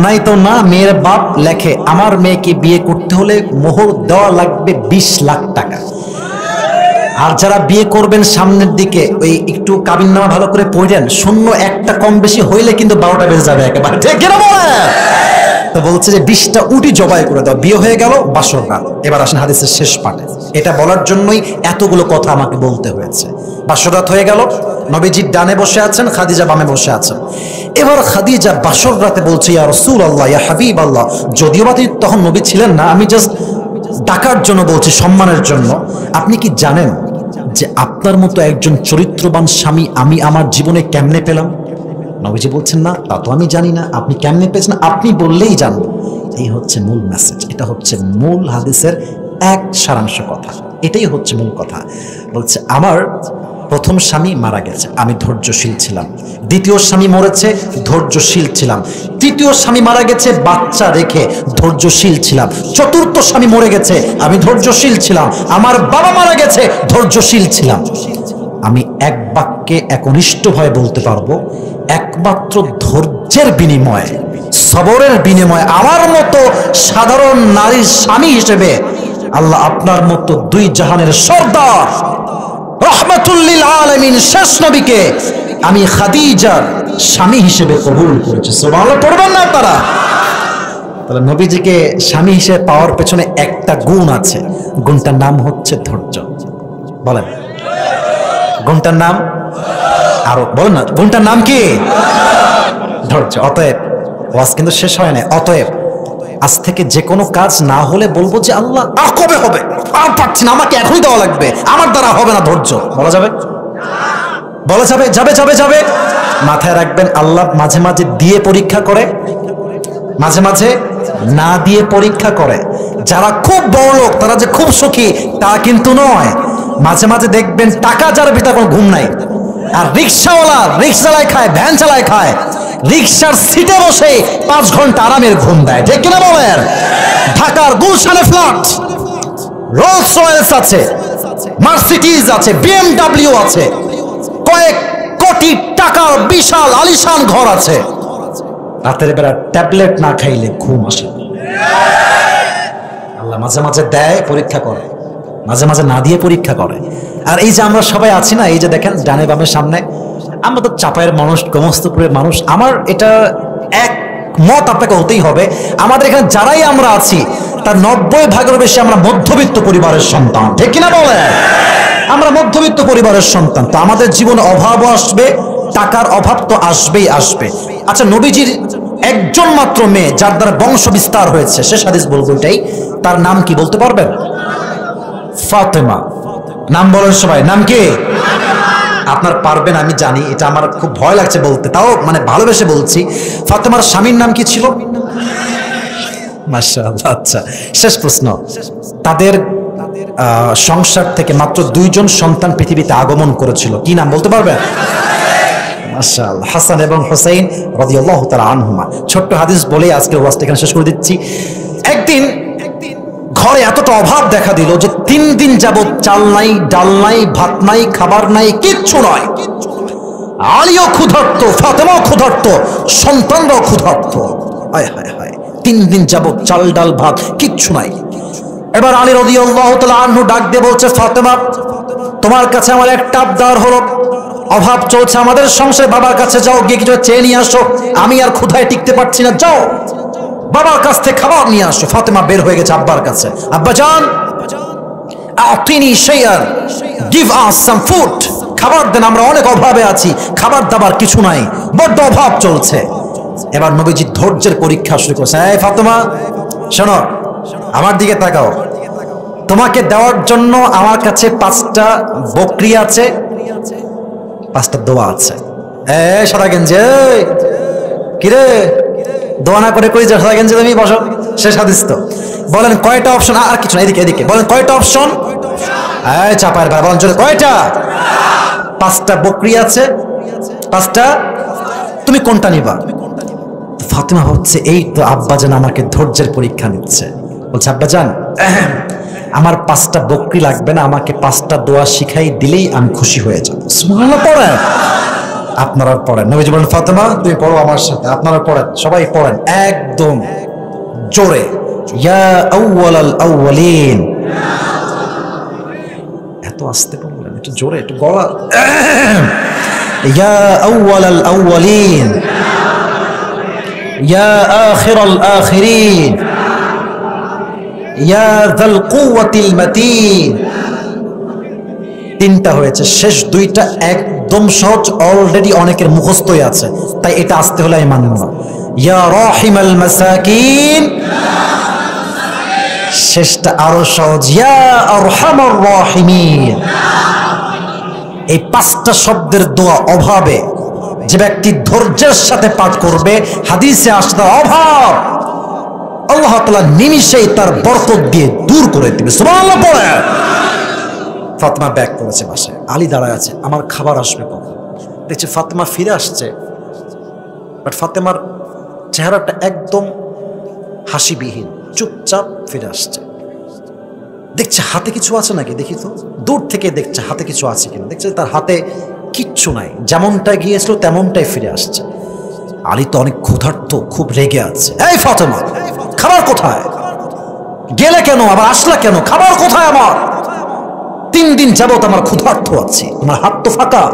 নাই তো না, মেয়ের বাপ লেখে আমার মেয়েকে বিয়ে করতে হলে মোহর দেওয়া লাগবে 20 লাখ টাকা। আর যারা বিয়ে করবেন সামনের দিকে ওই একটু কাবিননামা ভালো করে পড়েন, শূন্য একটা কম বেশি হইলে কিন্তু 12টা বেজে যাবে একেবারে, ঠিক কিনা বলে? তো বলছে যে 20টা উটি জবাই করে দাও। বিয়ে হয়ে গেল, বাসর রাত। এবার আসেন হাদিসের শেষ পার্টে, এটা বলার জন্যই এতগুলো কথা আমাকে বলতে হয়েছে। বাসর রাত হয়ে গেল, নবীজির ডানে বসে আছেন, খাদিজা বামে বসে আছেন। এবার খাদিজা বাসর রাতে বলছে, ইয়া রাসূলুল্লাহ, ইয়া হাবিবাল্লাহ, যদিও বা তখন নবী ছিলেন না, আমি জাস্ট ডাকার জন্য বলছি, সম্মানের জন্য, আপনি কি জানেন যে আপনার মতো একজন চরিত্রবান স্বামী আমি আমার জীবনে কেমনে পেলাম? নবীজি বলছেন, না তা তো আমি জানি না, আপনি কেমনে পেয়েছেন? আপনি বললেই জানবো। এই হচ্ছে মূল মেসেজ, এটা হচ্ছে মূল হাদিসের এক সারাংশ কথা, এটাই হচ্ছে মূল কথা। বলছে আমার প্রথম স্বামী মারা গেছে, আমি ধৈর্যশীল ছিলাম। দ্বিতীয় স্বামী মরেছে, ধৈর্যশীল ছিলাম। তৃতীয় স্বামী মারা গেছে বাচ্চা রেখে, ধৈর্যশীল ছিলাম। চতুর্থ স্বামী মরে গেছে, আমি ধৈর্যশীল ছিলাম। আমার বাবা মারা গেছে, ধৈর্যশীল ছিলাম। আমি এক বাক্যে একনিষ্ঠভাবে বলতে পারবো, একমাত্র ধৈর্যের বিনিময়ে, সবরের বিনিময়ে আমার মতো সাধারণ নারীর স্বামী হিসেবে আল্লাহ আপনার মতো দুই জাহানের সর্দার রাহমাতুল লিল আলামিন শেষ নবীকে আমি খাদিজার স্বামী হিসেবে কবুল করেছি। সুবহানাল্লাহ পড়বেন না আপনারা? তাহলে নবীজিকে স্বামী হিসেবে পাওয়ার পেছনে একটা গুণ আছে, গুণটার নাম হচ্ছে ধৈর্য। বলেন গুণটার নাম? আরো বলেন না, গুণটার নাম কি? ধৈর্য। অতএব ওয়াজ কিন্তু শেষ হয় না। অতএব আজ থেকে যে কোনো কাজ না হলে বলবো যে আল্লাহ আর কবে হবে, আর পারছি না, আমাকে এখনই দেওয়া লাগবে, আমার দ্বারা হবে না। ধৈর্য বলা যাবে? বলা যাবে? যাবে যাবে যাবে। মাথায় রাখবেন, আল্লাহ মাঝে মাঝে দিয়ে পরীক্ষা করে, মাঝে মাঝে না দিয়ে পরীক্ষা করে। যারা খুব বড় লোক, তারা যে খুব সুখী তা কিন্তু নয়। মাঝে মাঝে দেখবেন টাকা যার ভিতরে কোনো ঘুম নাই, আর রিক্সাওয়ালা রিক্সা চালায় খায়, ভ্যান চালায় খায়, রিক্সার সিটে বসে 5 ঘন্টা আরামের ঘুম দেয়, ঠিক কিনা বলেন? ঢাকার গুলশানে ফ্ল্যাট, রোলস রয়েস আছে, মার্সিডিজ আছে, BMW আছে, কয়েক কোটি টাকার বিশাল আলিশান ঘর আছে। রাতের বেলা ট্যাবলেট না খাইলে ঘুম আসে। আল্লাহ মাঝে মাঝে দেয়, পরীক্ষা করে, মাঝে মাঝে না দিয়ে পরীক্ষা করে। আর এই যে আমরা সবাই আছি না, এই যে দেখেন ডানে বামের সামনে, আমরা তো চাপায়ের মানুষ, গোমস্তপুরের মানুষ। আমার এটা এক মত আপনাকে হতেই হবে, আমাদের এখানে যারাই আমরা আছি তার 90% বেশি আমরা মধ্যবিত্ত পরিবারের সন্তান, ঠিক কিনা বলে? আমরা মধ্যবিত্ত পরিবারের সন্তান। তো আমাদের জীবনে অভাবও আসবে, টাকার অভাব তো আসবেই আসবে। আচ্ছা, নবীজির একজন মাত্র মেয়ে যার দ্বারা বংশ বিস্তার হয়েছে, শেষ হাদিস বলবো এটাই, তার নাম কি বলতে পারবেন? ফাতেমা। নাম বলেন সবাই, নাম কি? আপনার পারবেন আমি জানি, এটা আমার খুব ভয় লাগছে বলতে, তাও মানে ভালোবেসে বলছি। ফাতেমার স্বামীর নাম কি ছিল? মাশাআল্লাহ। আচ্ছা, শেষ প্রশ্ন, তাদের সংসার থেকে মাত্র 2 জন সন্তান পৃথিবীতে আগমন করেছিল, কি নাম বলতে পারবেন? মাশাআল্লাহ, হাসান এবং হুসাইন রাদিয়াল্লাহু তাআলা আনহুমা। ছোট্ট হাদিস বলে আজকের ওয়াজটা এখানে শেষ করে দিচ্ছি। একদিন ঘরে এতটা অভাব দেখা দিল যে 3 দিন যাবত চাল নাই, ডাল নাই, ভাত নাই, খাবার নাই, কিচ্ছু নয়। আলীও ক্ষুধার্ত, ফাতেমাও ক্ষুধার্ত, সন্তানরাও ক্ষুধার্ত। হায় হায় হায়, 3 দিন যাবত চাল ডাল ভাত কিচ্ছু নাই। এবার আলী রাদিয়াল্লাহু তাআলা আনহু ডাক দিয়ে বলছে, ফাতেমা তোমার কাছে আমার একটা আবদার হলো, অভাব চলছে আমাদের সংসারে, বাবার কাছে যাও, গিয়ে কিছু চেয়ে নিয়ে আসো, আমি আর ক্ষুধায় টিকতে পারছি না, যাও বাবার কাছ থেকে খাবার নিয়ে আসো। ফাতেমা বের হয়ে গেছে আব্বার কাছে, আব্বা জান আতিনি শাইআন, গিভ আস সাম ফুড, খাবার দেন, আমরা অনেক অভাবে আছি, খাবার দাবার কিছু নাই, বড্ড অভাব চলছে। এবার নবীজি ধৈর্যের পরীক্ষা শুরু করেছে। এই ফাতেমা শোনো, আমার দিকে তাকাও, তোমাকে দেওয়ার জন্য আমার কাছে 5টা বকরি আছে, 5টা দোয়া আছে। সাদা গেঞ্জি, কিরে দোয়া না করে কই যা, সাদা গেঞ্জি তুমি বসো, শেষ হাদিস তো। বলেন কয়টা অপশন? আর কিছু না, এদিকে এদিকে বলেন কয়টা অপশন? চাপায়ের ভাই বলেন জোরে, কয়টা? 5টা বকরি আছে, 5টা, তুমি কোনটা নিবা? ফাতেমা হচ্ছে এই তো আব্বাজান আমাকে ধৈর্যের পরীক্ষা নিচ্ছে। বলছে আব্বাজান আমার 5টা বকরি লাগবে না, আমাকে 5টা দোয়া শিখাই দিলেই আমি খুশি হয়ে যাব। সুবহানাল্লাহ পড়েন, আপনারা পড়েন। নবীজি বলেন ফাতেমা তুমি পড়ো আমার সাথে, আপনারা পড়েন, সবাই পড়েন একদম জোরে। ইয়া আউয়ালাল আউয়ালিন, এত আস্তে বললেন, একটু জোরে, একটু গলা। ইয়া আউয়ালাল আউয়ালিন, ইয়া আখিরাল আখিরিন, ইয়া যাল কুওয়াতিল মাতিন। 3টা হয়েছে, শেষ 2টা একদম সহজ, অলরেডি অনেকের মুখস্থই আছে, তাই এটা আসতে হলে আমি মানব না। ইয়া রাহিমাল মাসাকিন, শেষটা আরো সহজ, ইয়া আরহামার রাহিমিন। এই 5টা শব্দের দোয়া অভাবে যে ব্যক্তি ধৈর্যের সাথে পাঠ করবে, হাদিসে আসছে অভাব আল্লাহ তাআলা নিমিষেই তার বরকত দিয়ে দূর করে দিবে। সুবহানাল্লাহ পড়ে। ফাতেমা ব্যাক করেছে বাসায়, আলী দাঁড়ায় আছে, আমার খাবার আসবে কখন? দেখছে ফাতেমা ফিরে আসছে, বাট ফাতেমার চেহারাটা একদম হাসিবিহীন, চুপচাপ ফিরে আসছে। দেখছে হাতে কিছু আছে নাকি, দেখি তো, দূর থেকে দেখছে হাতে কিছু আছে কিনা, দেখছে তার হাতে কিচ্ছু নাই, যেমনটা গিয়েছিল তেমনটাই ফিরে আসছে। আলী তো অনেক ক্ষুধার্ত, খুব রেগে আছে। এই ফাতেমা খাবার কোথায়? গেলে কেন, আবার আসলা কেন? খাবার কোথায় আমার? 3 দিন যাবত আমার ক্ষুধার্ত আছি, তোমার হাত তো ফাঁকা।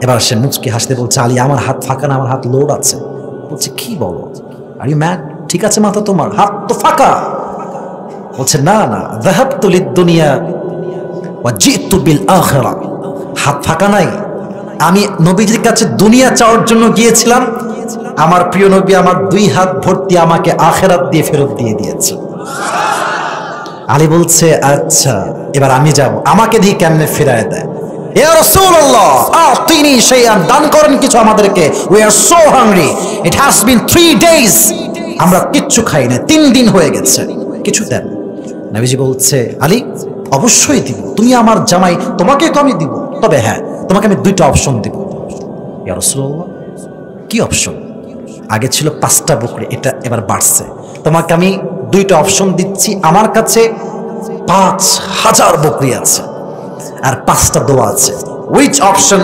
এবার সে মুচকি হাসতে বলছে, আলী আমার হাত ফাঁকা না, আমার হাত লোড আছে। বলছে কি বলো, আর ইউ ম্যাড? ঠিক আছে মাথা তোমার, হাত তো ফাঁকা। বলছে না না, যাহাবতু লিদ-দুনিয়া ওয়া জিতু বিল আখিরা, হাত ফাঁকা নাই, আমি নবীজির কাছে দুনিয়া চাওয়ার জন্য গিয়েছিলাম, আমার প্রিয় নবী আমার 2 হাত ভর্তি আমাকে আখিরাত দিয়ে ফেরত দিয়ে দিয়েছে। আলী বলছে আচ্ছা এবার আমি যাব, আমাকে দিয়ে কেমনে ফিরায় দেয়? ইয়া রাসূলুল্লাহ আতিনি শাইআন, দান করেন কিছু আমাদেরকে, we are so hungry, it has been 3 days, আমরা কিচ্ছু খাই না, 3 দিন হয়ে গেছে, কিছু দেন। নবীজি বলছে আলী অবশ্যই দিব, তুমি আমার জামাই, তোমাকে তো আমি দিব, তবে হ্যাঁ তোমাকে আমি 2টা অপশন দিব। ইয়া রাসূলুল্লাহ কি অপশন? আগে ছিল 5টা বকরি, এটা এবার বাড়ছে, তোমাকে আমি 2টা অপশন দিচ্ছি, আমার কাছে 5000 বকরি আছে আর 5টা দোয়া আছে, which option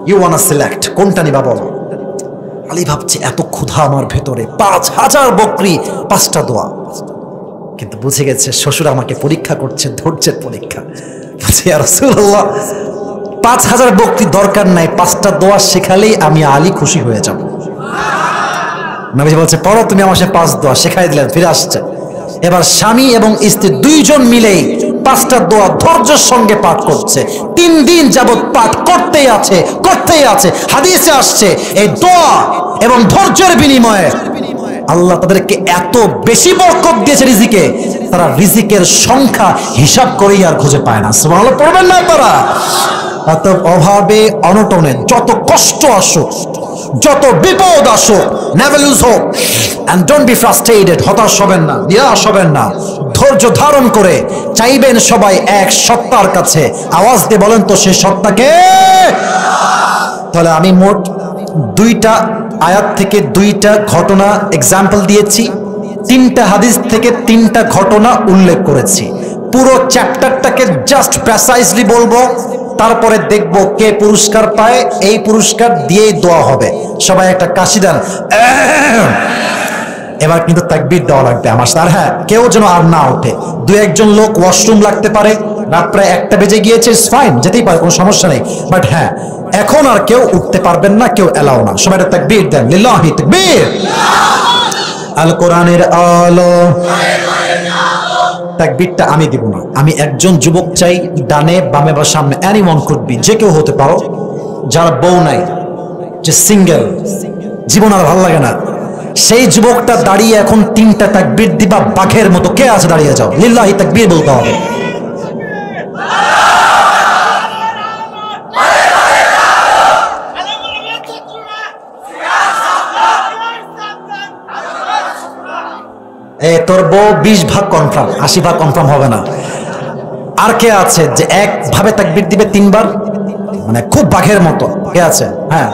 you want select, কোনটা নিবা বলো? আলী ভাবছে এত ক্ষুধা আমার ভেতরে, 5000 বকরি 5টা দোয়া, কিন্তু বুঝে গেছে শ্বশুর আমাকে পরীক্ষা করছে, ধৈর্যের পরীক্ষা। বলছে ইয়া রাসূলুল্লাহ 5000 বকরি দরকার নাই, 5টা দোয়া শেখালেই আমি আলী খুশি হয়ে যাব। নবীজি বলছে পড়ো তুমি আমার সাথে 5 দোয়া, শেখাই দিলেন, ফিরে আসছে। এবার স্বামী এবং স্ত্রী 2 জন মিলেই 5টা দোয়া ধৈর্যের সঙ্গে পাঠ করছে, 3 দিন যাবত পাঠ করতেই আছে। হাদিসে আসছে এই দোয়া এবং ধৈর্যের বিনিময়ে আল্লাহ তাদেরকে এত বেশি বরকত দিয়েছে রিজিকে, তারা রিজিকের সংখ্যা হিসাব করেই আর খুঁজে পায় না। সুবহানাল্লাহ পড়বেন না তারা? অত অভাবে অনটনে যত কষ্ট আসুক, যত বিপদ আসুক, never lose hope and don't be frustrated, হতাশ হবেন না, নিরাশ হবেন না, ধৈর্য ধারণ করে চাইবেন সবাই এক সত্তার কাছে। আওয়াজ দিয়ে বলেন তো সেই সত্তাকে। তাহলে আমি মোট দুইটা আয়াত থেকে দুইটা ঘটনা এক্সাম্পল দিয়েছি, তিনটা হাদিস থেকে তিনটা ঘটনা উল্লেখ করেছি। পুরো চ্যাপ্টারটাকে জাস্ট প্রেসাইজলি বলবো, তারপরে দেখব কে পুরস্কার পায়। এই পুরস্কার দিয়েই দোয়া হবে। সবাই একটা কাশি দেন। এবার কিন্তু তাকবীর দেওয়া লাগবে আমার সাথে। আর হ্যাঁ, কেউ যেন আর না ওঠে। দু একজন লোক ওয়াশরুম লাগতে পারে, রাত প্রায় 1টা বেজে গিয়েছে, ইটস ফাইন, যেতেই পারে, কোনো সমস্যা নেই। বাট হ্যাঁ, এখন আর কেউ উঠতে পারবেন না, কেউ এলাও না। সবাই একটা তাকবীর দেন, লিল্লাহি তাকবীর। আল কোরআনের আলো। তাকবীরটা আমি দিব না, আমি একজন যুবক চাই, ডানে বামে বা সামনে, এনিওয়ান কুড বি, যে কেউ হতে পারো, যার বউ নাই, যে সিঙ্গেল, জীবন আর ভালো লাগে না, সেই যুবকটা দাঁড়িয়ে এখন 3টা তাকবীর দিবা বাঘের মতো। কে আছে দাঁড়িয়ে যাও, লিল্লাহি তাকবীর বলতে হবে। তোর বউ 20 ভাগ কনফার্ম, 80 ভাগ কনফার্ম হবে না। আর কে আছে যে একভাবে তাকবীর দিবে 3 বার, মানে খুব বাঘের মতো? কে আছে? হ্যাঁ,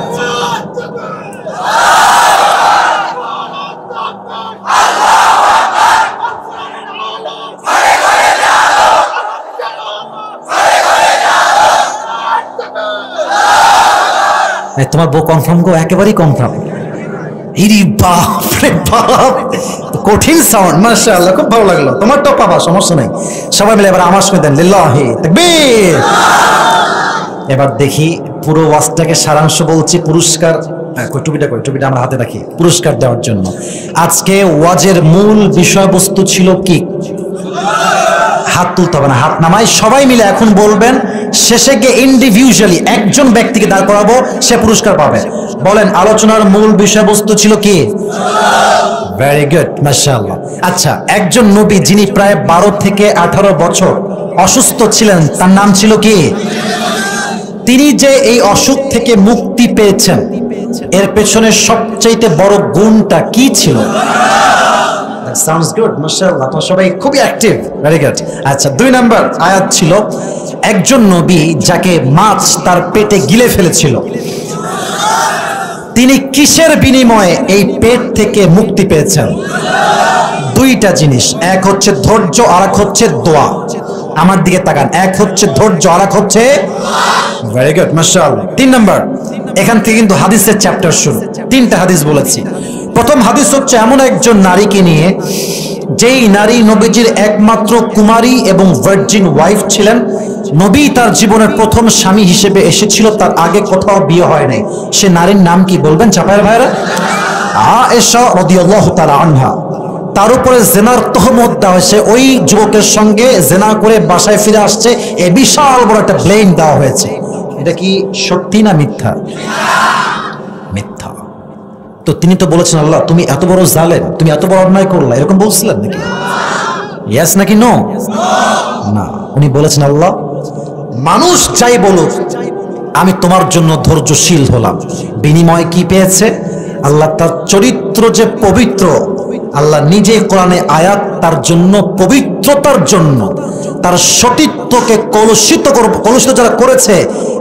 তোমার বউ কনফার্ম গো, একেবারেই কনফার্ম। ইরি বাপ রে বাপ, কঠিন সাউন্ড, মাশাআল্লাহ, খুব ভালো লাগলো। তোমার তো পাবা, সমস্যা নাই। সবাই মিলে এবার আমার সঙ্গে দেন, লিল্লাহি তাকবীর। এবার দেখি পুরো ওয়াজটাকে সারাংশ বলছি। পুরস্কার টুপিটা আমরা হাতে রাখি পুরস্কার দেওয়ার জন্য। আজকে ওয়াজের মূল বিষয়বস্তু ছিল কি? হাত তুলতে হবে না, হাত নামাই। সবাই মিলে এখন বলবেন, শেষে গিয়ে ইন্ডিভিজুয়ালি একজন ব্যক্তিকে দাঁড় করাবো, সে পুরস্কার পাবে। বলেন, আলোচনার মূল বিষয়বস্তু ছিল কি? ভেরি গুড, মাশাআল্লাহ। আচ্ছা, একজন নবী যিনি প্রায় 12 থেকে 18 বছর অসুস্থ ছিলেন, তার নাম ছিল কি? তিনি যে এই অসুখ থেকে মুক্তি পেয়েছেন, এর পেছনে সবচেয়ে বড় গুণটা কি ছিল? সাউন্ডস গুড, মাশাআল্লাহ, আপনারা সবাই খুবই অ্যাক্টিভ, ভেরি গুড। আচ্ছা, 2 নাম্বার আয়াত ছিল, একজন নবী যাকে মাছ তার পেটে গিলে ফেলেছিল, তিনি কিসের বিনিময়ে এই পেট থেকে মুক্তি পেয়েছেন? 2টা জিনিস, এক হচ্ছে ধৈর্য, আর এক হচ্ছে দোয়া। আমার দিকে তাকান, এক হচ্ছে ধৈর্য, আর এক হচ্ছে, ভেরি গুড, মাশাআল্লাহ। 3 নাম্বার, এখান থেকে কিন্তু হাদিসের চ্যাপ্টার শুরু। 3টা হাদিস বলেছি। প্রথম হাদিস হচ্ছে এমন একজন নারীকে নিয়ে, যেই নারী নবীজির একমাত্র কুমারী এবং ভার্জিন ওয়াইফ ছিলেন। নবী তার জীবনের প্রথম স্বামী হিসেবে এসেছিল, তার আগে কোথাও বিয়ে হয় নাই। সে নারীর নাম কি বলবেন চাপায়ের ভাইরা? আয়েশা রাদিয়াল্লাহু তাআলা আনহা। তার উপরে জেনার তহমত দেওয়া হয়েছে, ওই যুবকের সঙ্গে জেনা করে বাসায় ফিরে আসছে, এ বিশাল বড় একটা ব্লেম দেওয়া হয়েছে। এটা কি সত্যি না মিথ্যা? মিথ্যা। তো তিনি তো বলেছেন, আল্লাহ তুমি এত বড় জালেম, তুমি এত বড় অন্যায় করলা, এরকম বলছিলেন নাকি? ইয়েস নাকি নো? না, উনি বলেছেন, আল্লাহ মানুষ চাই বলুক, আমি তোমার জন্য ধৈর্যশীল হলাম। বিনিময় কি পেয়েছে? আল্লাহ তার চরিত্র যে পবিত্র, আল্লাহ নিজে কোরআনে আয়াত তার জন্য, পবিত্রতার জন্য, তার সতীত্বকে কলুষিত যারা করেছে,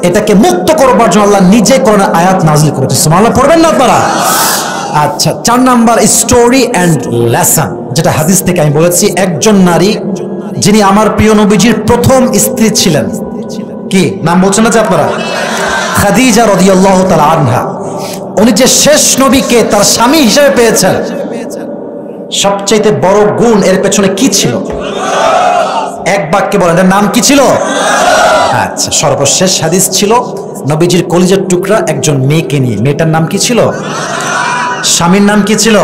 এটাকে মুক্ত করবার জন্য আল্লাহ নিজে কোরআনে আয়াত নাযিল করেছে। সুবহানাল্লাহ, পড়বেন না আপনারা? আচ্ছা, 4 নাম্বার স্টোরি অ্যান্ড লেসন, যেটা হাদিস থেকে আমি বলেছি, একজন নারী যিনি আমার প্রিয় নবীজির প্রথম স্ত্রী ছিলেন। কি নাম বলছেন না যে আপনারা? খাদিজা রাদিয়াল্লাহু তাআলা আনহা। উনি যে শেষ নবীকে তার স্বামী হিসেবে পেয়েছেন, সবচাইতে বড় গুণ এর পেছনে কি ছিল? এক বাক্যে বলেন, এর নাম কি ছিল? আচ্ছা, সর্বশেষ হাদিস ছিল নবীজির কলিজার টুকরা একজন মেয়েকে নিয়ে। মেয়েটার নাম কি ছিল? স্বামীর নাম কি ছিল?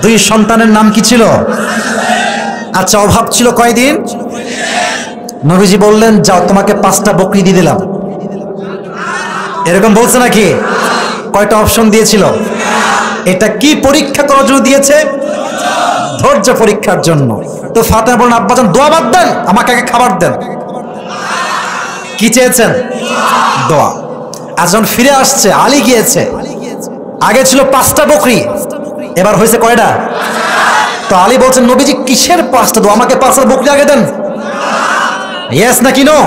2 সন্তানের নাম কি ছিল? আচ্ছা, অভাব ছিল কয়দিন? নবীজি বললেন, যাও তোমাকে 5টা বকরি দিয়ে দিলাম। এরকম বলছে নাকি? কয়টা অপশন দিয়েছিল? এটা কি পরীক্ষা করার জন্য দিয়েছে? ধৈর্য পরীক্ষার জন্য। তো ফাতেমা বলেন, আব্বাজান দোয়া বাদ দেন, আমাকে আগে খাবার দেন। কি চেয়েছেন? দোয়া। আর যখন ফিরে আসছে, আলী গিয়েছে, আগে ছিল 5টা বকরি, এবার হয়েছে কয়টা? তো আলী বলছেন, নবীজি কিসের 5টা দোয়া, আমাকে 5টা বকরি আগে দেন। ইয়েস নাকি নো?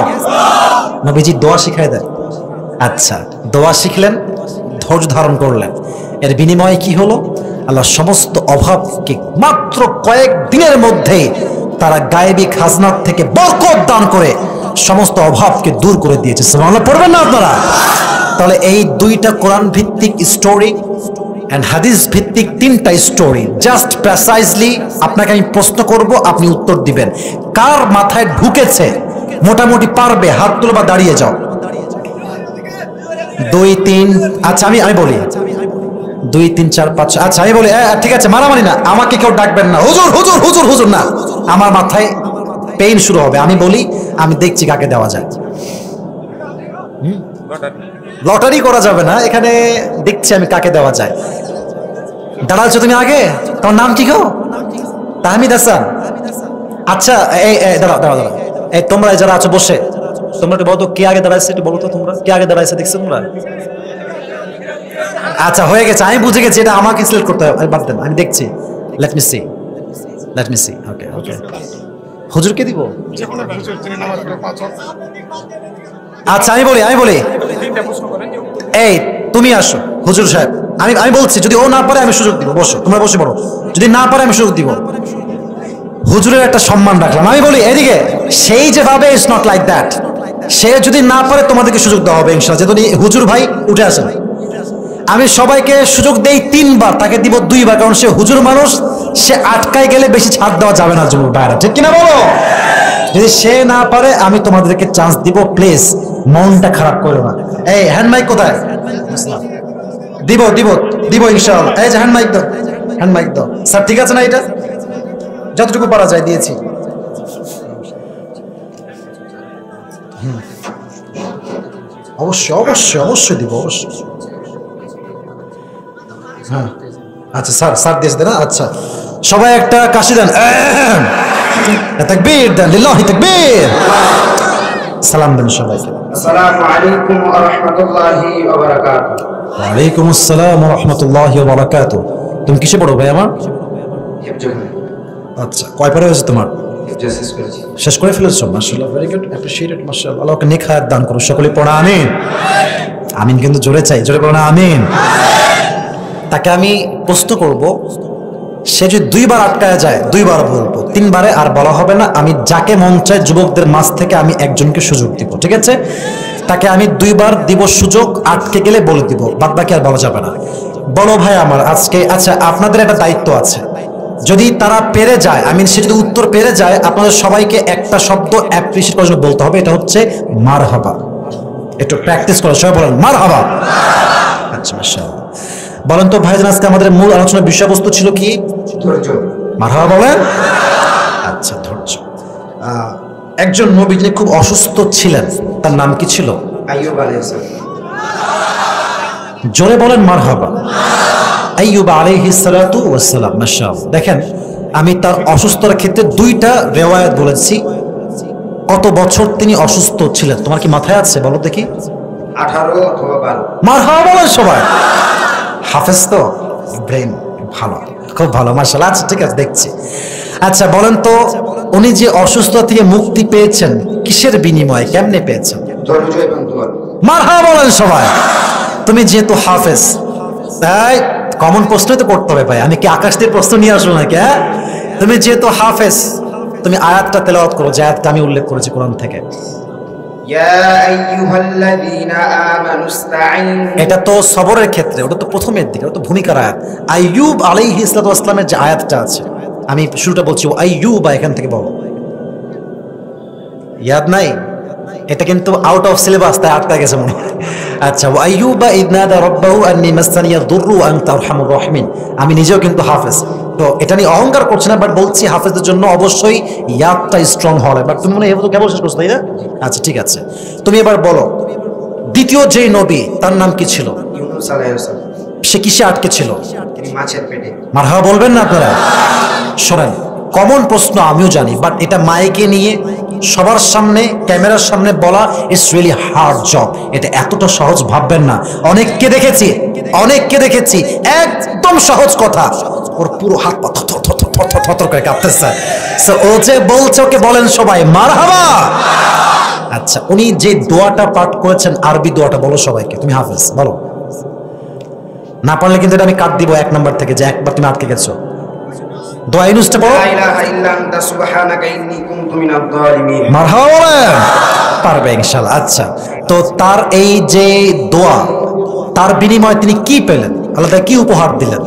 নবীজি দোয়া শিখাই দেন। আচ্ছা, দোয়া শিখলেন, ধৈর্য ধারণ করলেন, এর বিনিময়ে কি হলো? আল্লাহ সমস্ত অভাবকে মাত্র কয়েক দিনের মধ্যে তারা গায়েবী খাজনার থেকে বরকত দান করে সমস্ত অভাবকে দূর করে দিয়েছে। সুবহানাল্লাহ পড়বেন না আপনারা? তাহলে এই দুইটা কোরআন ভিত্তিক স্টোরি এন্ড হাদিস ভিত্তিক তিনটা স্টোরি, জাস্ট প্রেসাইজলি আপনাকে আমি প্রশ্ন করব, আপনি উত্তর দিবেন। কার মাথায় ঢুকেছে মোটামুটি পারবে? হাত তুলো বা দাঁড়িয়ে যাও। 2 3, আচ্ছা আমি বলি 2 3 4 5, আচ্ছা আমি বলি, ঠিক আছে, মারামারি না, আমাকে কেউ ডাকবেন না, হুজুর হুজুর হুজুর হুজুর না, আমার মাথায় পেইন শুরু হবে। আমি বলি, আমি দেখছি কাকে দেওয়া যায়। লটারি করা যাবে না এখানে, দেখছি আমি কাকে দেওয়া যায়। দাঁড়াচ্ছ তুমি আগে, তোমার নাম কি গো? তাহমিদ হাসান। আচ্ছা এই দাঁড়াও দাঁড়াও দাঁড়াও, এই তোমরা যারা আছো বসে, তোমরা একটু বলো তো কে আগে দাঁড়াইছে, একটু বলো তো তোমরা কে আগে দাঁড়াইছে, দেখছো তোমরা? আচ্ছা হয়ে গেছে, আমি বুঝে গেছি, এটা আমাকে সিলেক্ট করতে হবে। বাদ দেন, আমি দেখছি। Let me see. Okay okay, হুজুরকে দিব। আচ্ছা আমি বলি এই তুমি আসো হুজুর সাহেব, আমি বলছি, যদি ও না পারে আমি সুযোগ দিব। বসো, তোমরা বসে পড়ো, যদি না পারে আমি সুযোগ দিব। হুজুরের একটা সম্মান রাখলাম। আমি বলি এদিকে, সেই যেভাবে ইটস নট লাইক দ্যাট। সে যদি না পারে তোমাদেরকে সুযোগ দেওয়া হবে ইনশাআল্লাহ। যদি হুজুর ভাই উঠে আসেন, আমি সবাইকে সুযোগ দেই 3 বার, তাকে দিব 2 বার, কারণ সে হুজুর মানুষ, সে আটকায় গেলে বেশি ছাড় দেওয়া যাবে না যুবক ভাইরা, ঠিক কিনা বলো? যদি সে না পারে আমি তোমাদেরকে চান্স দিব, প্লিজ মনটা খারাপ করো না। এই হ্যান্ড মাইক কোথায়? দিব ইনশাআল্লাহ। এই যে হ্যান্ড মাইক দাও স্যার, ঠিক আছে না? এটা যতটুকু পারা যায় দিয়েছি। অবশ্যই দিব, অবশ্যই। হ্যাঁ আচ্ছা, স্যার দিয়েছে না? আচ্ছা সবাই একটা কাশি দেন, তাকবীর দেন, লিল্লাহি তাকবীর। সালাম দেন সবাইকে। আসসালামু আলাইকুম ওয়া রাহমাতুল্লাহি ওয়া বারাকাতুহু। ওয়া আলাইকুম আসসালাম ওয়া রাহমাতুল্লাহি ওয়া বারাকাতুহু। তুমি কিসে পড়ো ভাই আমার? আচ্ছা, কয় পারে হয়েছে তোমার? শেষ করে ফেলেছো, মাশাআল্লাহ, ভেরি গুড, অ্যাপ্রিশিয়েটেড, মাশাআল্লাহ। আল্লাহকে নেক হায়াত দান করো, সকলে পড়া আমিন। আমিন কিন্তু জোরে চাই, জোরে পড়ো না আমিন। তাকে আমি প্রশ্ন করব, সে যদি 2 বার আটকায় যায় 2 বার বলবো, 3 বারে আর বলা হবে না। আমি যাকে মন চায় যুবকদের মাঝ থেকে আমি একজনকে সুযোগ দিব, ঠিক আছে? তাকে আমি 2 বার দিব সুযোগ, আটকে গেলে বলে দিব, বাদ বাকি আর বলা যাবে না। বলো ভাই আমার আজকে, আচ্ছা আপনাদের একটা দায়িত্ব আছে, যদি তারা পেরে যায়, সে যদি উত্তর পেরে যায়, আপনাদের সবাইকে একটা শব্দ অ্যাপ্রিশিয়েট করার জন্য বলতে হবে, এটা হচ্ছে মারহাবা। একটু প্র্যাকটিস করো, সবাই বলেন মারহাবা। আচ্ছা মাশাআল্লাহ। বলেন তো ভাইজান, আজকে আমাদের মূল আলোচনার বিষয়বস্তু ছিল কি? ধৈর্য। মারহাবা বলেন। আচ্ছা, ধৈর্য। একজন নবী যিনি খুব অসুস্থ ছিলেন, তার নাম কি ছিল? আইয়ুব আলাইহিস সালাম। জোরে বলেন মারহাবা। আইয়ুব আলাইহিস সালাতু ওয়াস সালাম, মাশাআল্লাহ। দেখেন, আমি তার অসুস্থতার ক্ষেত্রে 2টা রিওয়ায়াত বলেছি। কত বছর তিনি অসুস্থ ছিলেন তোমার কি মাথায় আছে? বলো দেখি। 18 অথবা 12। মারহাবা বলেন সবাই। হাফেজ তো, ব্রেন ভালো, খুব ভালো, মাশাআল্লাহ। আচ্ছা ঠিক আছে, দেখছি। আচ্ছা বলেন তো, উনি যে অসুস্থতা থেকে মুক্তি পেয়েছেন কিসের বিনিময়ে, কেমনে পেয়েছেন? ধৈর্য এবং দোয়া। মারহাবা বলেন সবাই। তুমি যেহেতু হাফেজ, তাই কমন প্রশ্নই তো করতে হবে ভাই, আমি কি আকাশ থেকে প্রশ্ন নিয়ে আসবো নাকি? হ্যাঁ, তুমি যেহেতু হাফেজ, তুমি আয়াতটা তেলাওয়াত করো, যে আয়াতটা আমি উল্লেখ করেছি কোরআন থেকে। ইয়া আইয়ুহাল্লাযীনা আমানু ইসতাঈনু। এটা তো সবরের ক্ষেত্রে, ওটা তো প্রথমের দিকে, ওটা তো ভূমিকার আয়াত। আইয়ুব আলাইহিস সালাতু ওয়াস সালামের যে আয়াতটা আছে, আমি শুরুটা বলছি, আইয়ুব, এখান থেকে বলো। ইয়াদ নাই? এটা কিন্তু আউট অফ সিলেবাস, তাই আটকা গেছে মনে হয়। আচ্ছা, আইয়ুবা ইয নাদা রাব্বাহু আন্নী মাসসানিয়া দুররু ওয়া আনতা আরহামুর রাহিমিন। আমি নিজেও কিন্তু হাফেজ, তো এটা নিয়ে অহংকার করছি না, বাট বলছি হাফেজদের জন্য অবশ্যই ইয়াদটা স্ট্রং হবে। বাট তুমি মনে হয় কেবল শেষ করছো, তাই না? আচ্ছা ঠিক আছে, তুমি এবার বলো, দ্বিতীয় যে নবী তার নাম কি ছিল? ইউনূস আলাইহিস সালাম। সে কিসে আটকে ছিল? তিনি মাছের পেটে। মারহাবা বলবেন না আপনারা? শোনেন, কমন প্রশ্ন আমিও জানি, বাট এটা মাইকে নিয়ে সবার সামনে, ক্যামেরার সামনে বলা, ইটস রিয়েলি হার্ড জব। এটা এতটা সহজ ভাববেন না। অনেককে দেখেছি একদম সহজ কথা, ওর পুরো হাত পা থর থর থর থর থর করে কাঁপতেছে। So, ও যে বলছে ওকে বলেন সবাই মারহাবা। আচ্ছা, উনি যে দোয়াটা পাঠ করেছেন আরবি দোয়াটা বলো সবাইকে, তুমি হাফেজ বলো। না পারলে কিন্তু এটা আমি কাট দিব 1 নাম্বার থেকে, যে একবার তুমি আটকে গেছো। দোয়া ইউনুসটা পড়ো। লা ইলাহা ইল্লা আনতা সুবহানাকা ইন্নী কুনতু মিনাজ জালিমিন। মারহাবা বলেন, পারবে ইনশাআল্লাহ। আচ্ছা, তো তার এই যে দোয়া, তার বিনিময়ে তিনি কি পেলেন, আল্লাহ তাকে কি উপহার দিলেন?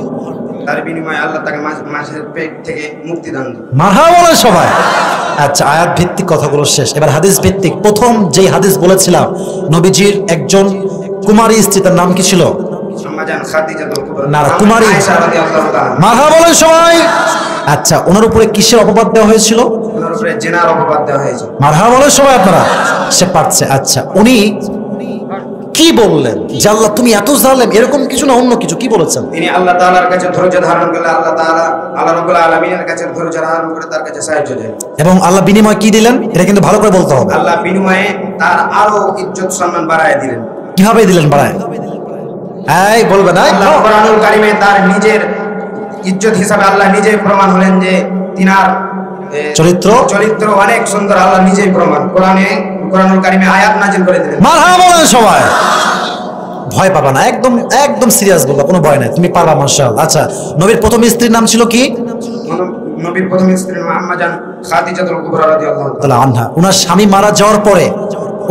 তার বিনিময়ে আল্লাহ তাকে মাছের পেট থেকে মুক্তি দান দিলেন। মারহাবা বলেন সবাই। আচ্ছা, আয়াত ভিত্তিক কথাগুলো শেষ, এবার হাদিস ভিত্তিক। প্রথম যেই হাদিস বলেছিলাম, নবীজির একজন কুমারী স্ত্রী, তার নাম কি ছিল? আম্মাজান খাদিজাতুল কুবরা। না, কুমারী। আয়েশা রাদিয়াল্লাহু তাআলা। মারহাবা বলেন সবাই। আচ্ছা, ওনার উপরে কিসের অপবাদ দেওয়া হয়েছিল? ওনার উপরে জিনার অপবাদ দেওয়া হয়েছে। মারহাবা বলেন সবাই আপনারা, সে পারছে। আচ্ছা, উনি কি বললেন যে আল্লাহ তুমি এত জালেম, এরকম কিছু না অন্য কিছু, কি বলেছেন? তিনি আল্লাহ তাআলার কাছে ধৈর্য ধারণ করলে আল্লাহ তাআলা আল্লাহ রাব্বুল আলামিনের কাছে ধৈর্য ধারণ করে তার কাছে সাহায্য দেন। এবং আল্লাহ বিনিময় কি দিলেন, এটা কিন্তু ভালো করে বলতে হবে। আল্লাহ বিনিময়ে তার আরো ইজ্জত সম্মান বাড়ায় দিলেন। কিভাবে দিলেন বাড়ায়? এই বলবে না। আল্লাহ কোরআনুল কারীমে তার নিজের ইজ্জত হিসাবে আল্লাহ নিজেই প্রমাণ হলেন যে তিনার চরিত্র অনেক সুন্দর। আল্লাহ নিজেই প্রমাণ কোরআনুল কারীমে আয়াত নাযিল করে দিলেন। মারহাবা বলেন সবাই। ভয় পাবা না, একদম একদম সিরিয়াস বলবা, কোনো ভয় নাই, তুমি পারবা মাশাআল্লাহ। আচ্ছা, নবীর প্রথম স্ত্রীর নাম ছিল কি? নবীর প্রথম স্ত্রী আম্মাজান খাদিজাতুল কুবরা রাদিয়াল্লাহু তাআলা আনহা। ওনার স্বামী মারা যাওয়ার পরে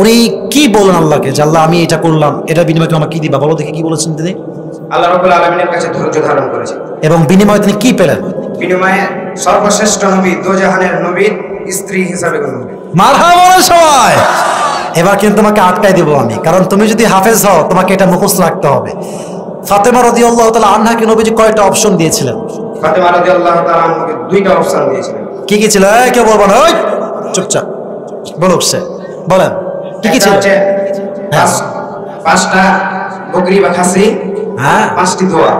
উনি কি বললেন আল্লাহকে, যে আল্লাহ আমি এটা করলাম, এটা বিনিময়ে তুমি আমাকে কি দিবা? বলো দেখি কি বলেছেন তিনি? আল্লাহ রাব্বুল আলামিনের কাছে ধৈর্য ধারণ করেছেন। এবং বিনিময়ে তিনি কি পেলেন? বিনিময়ে সর্বশ্রেষ্ঠ নবী, দোজাহানের নবীর স্ত্রী হিসাবে গণ্য হলেন। মারহাবা বলেন সবাই। এবার কিন্তু তোমাকে আটকাই দেব আমি, কারণ তুমি যদি হাফেজ হও তোমাকে এটা মুখস্থ রাখতে হবে। ফাতেমা রাদিয়াল্লাহু তাআলা আনহাকে নবীজি কয়টা অপশন দিয়েছিলেন? ফাতেমা রাদিয়াল্লাহু তাআলা আনহাকে 2টা অপশন দিয়েছিলেন। কি কি ছিল? এই কেউ বলবো না, ওই চুপচাপ বলো, সে বলেন কি কি ছিল? হ্যাঁ। 5টা বকরি বা খাসি, হ্যাঁ, 5টি দোয়া।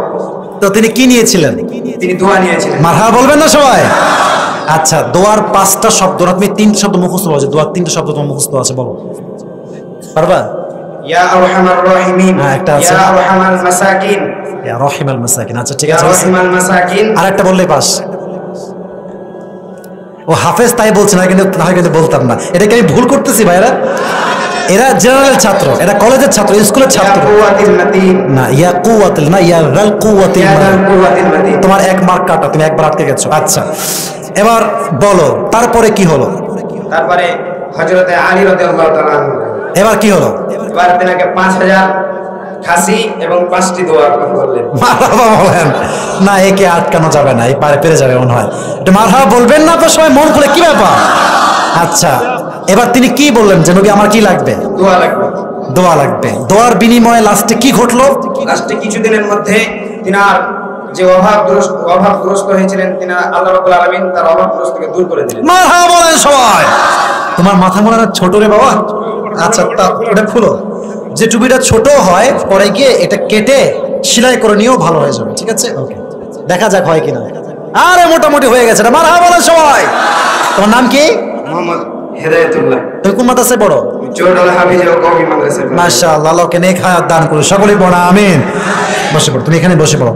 তো তিনি কি নিয়েছিলেন? তিনি দোয়া নিয়েছিলেন। মারহাবা বলবেন না সবাই। আচ্ছা, দোয়ার 5টা শব্দ, তুমি 3টা শব্দ মুখস্থ আছে, দোয়ার 3টা শব্দ তোমার মুখস্থ আছে, বলো পারবা? ইয়া আরহামার রাহিমিন, হ্যাঁ, একটা আছে। ইয়া আরহামাল মাসাকিন, ইয়া রাহিমাল মাসাকিন। আচ্ছা ঠিক ইয়া আছে, রাহিমাল মাসাকিন। আরেকটা বললেই পাস। ও হাফেজ তাই বলছে না, কিন্তু তাহলে কিন্তু বলতাম না। এটা কি আমি ভুল করতেছি ভাইরা? এরা জেনারেল ছাত্র, এরা কলেজের ছাত্র, স্কুলের ছাত্র না। ইয়া কুওয়াতিল না, ইয়া রাল কুওয়াতিল। তোমার 1 মার্ক কাটা, তুমি একবার আটকে গেছো। আচ্ছা, এবার বলো তারপরে কি হলো? তারপরে হযরতে আলী রাদিয়াল্লাহু তাআলা আনহু। এবার কি হলো? এবার তিনাকে 5000 খাসি এবং 5টি দোয়ার কথা বললেন। মারহাবা বলেন না, একে আটকানো যাবে না, এই পারে পেরে যাবে মনে হয়। এটা মারহাবা বলবেন না তো সবাই মন খুলে, কি ব্যাপার? আচ্ছা, এবার তিনি কি বললেন যে নবী আমার কি লাগবে? দোয়া লাগবে। দোয়া লাগবে। দোয়ার বিনিময়ে লাস্টে কি ঘটলো? লাস্টে কিছুদিনের মধ্যে তিনার যে অভাবগ্রস্ত হয়েছিলেন, তিনার আল্লাহ রাব্বুল আলামিন তার অভাবগ্রস্তকে দূর করে দিলেন। মারহাবা বলেন সবাই। তোমার মাথা মনে হয় ছোট রে বাবা। আচ্ছা, তা ওটা খুলো, যে টুপিটা ছোট হয় পরে গিয়ে এটা কেটে সেলাই করে নিয়েও ভালো হয়ে যাবে, ঠিক আছে? ওকে, দেখা যাক হয় কিনা। আরে মোটামুটি হয়ে গেছে। মারহাবা বলেন সবাই। তোমার নাম কি? মোহাম্মদ হেদায়েতুল্লাহ। তুমি কোন মাদ্রাসায় পড়ো? চৌডাল হাফিজা কওমি মাদ্রাসায়। মাশাআল্লাহ, আল্লাহকে নেক হায়াত দান করুন, সকলেই পড়া আমিন। বসে পড়ো, তুমি এখানে বসে পড়ো।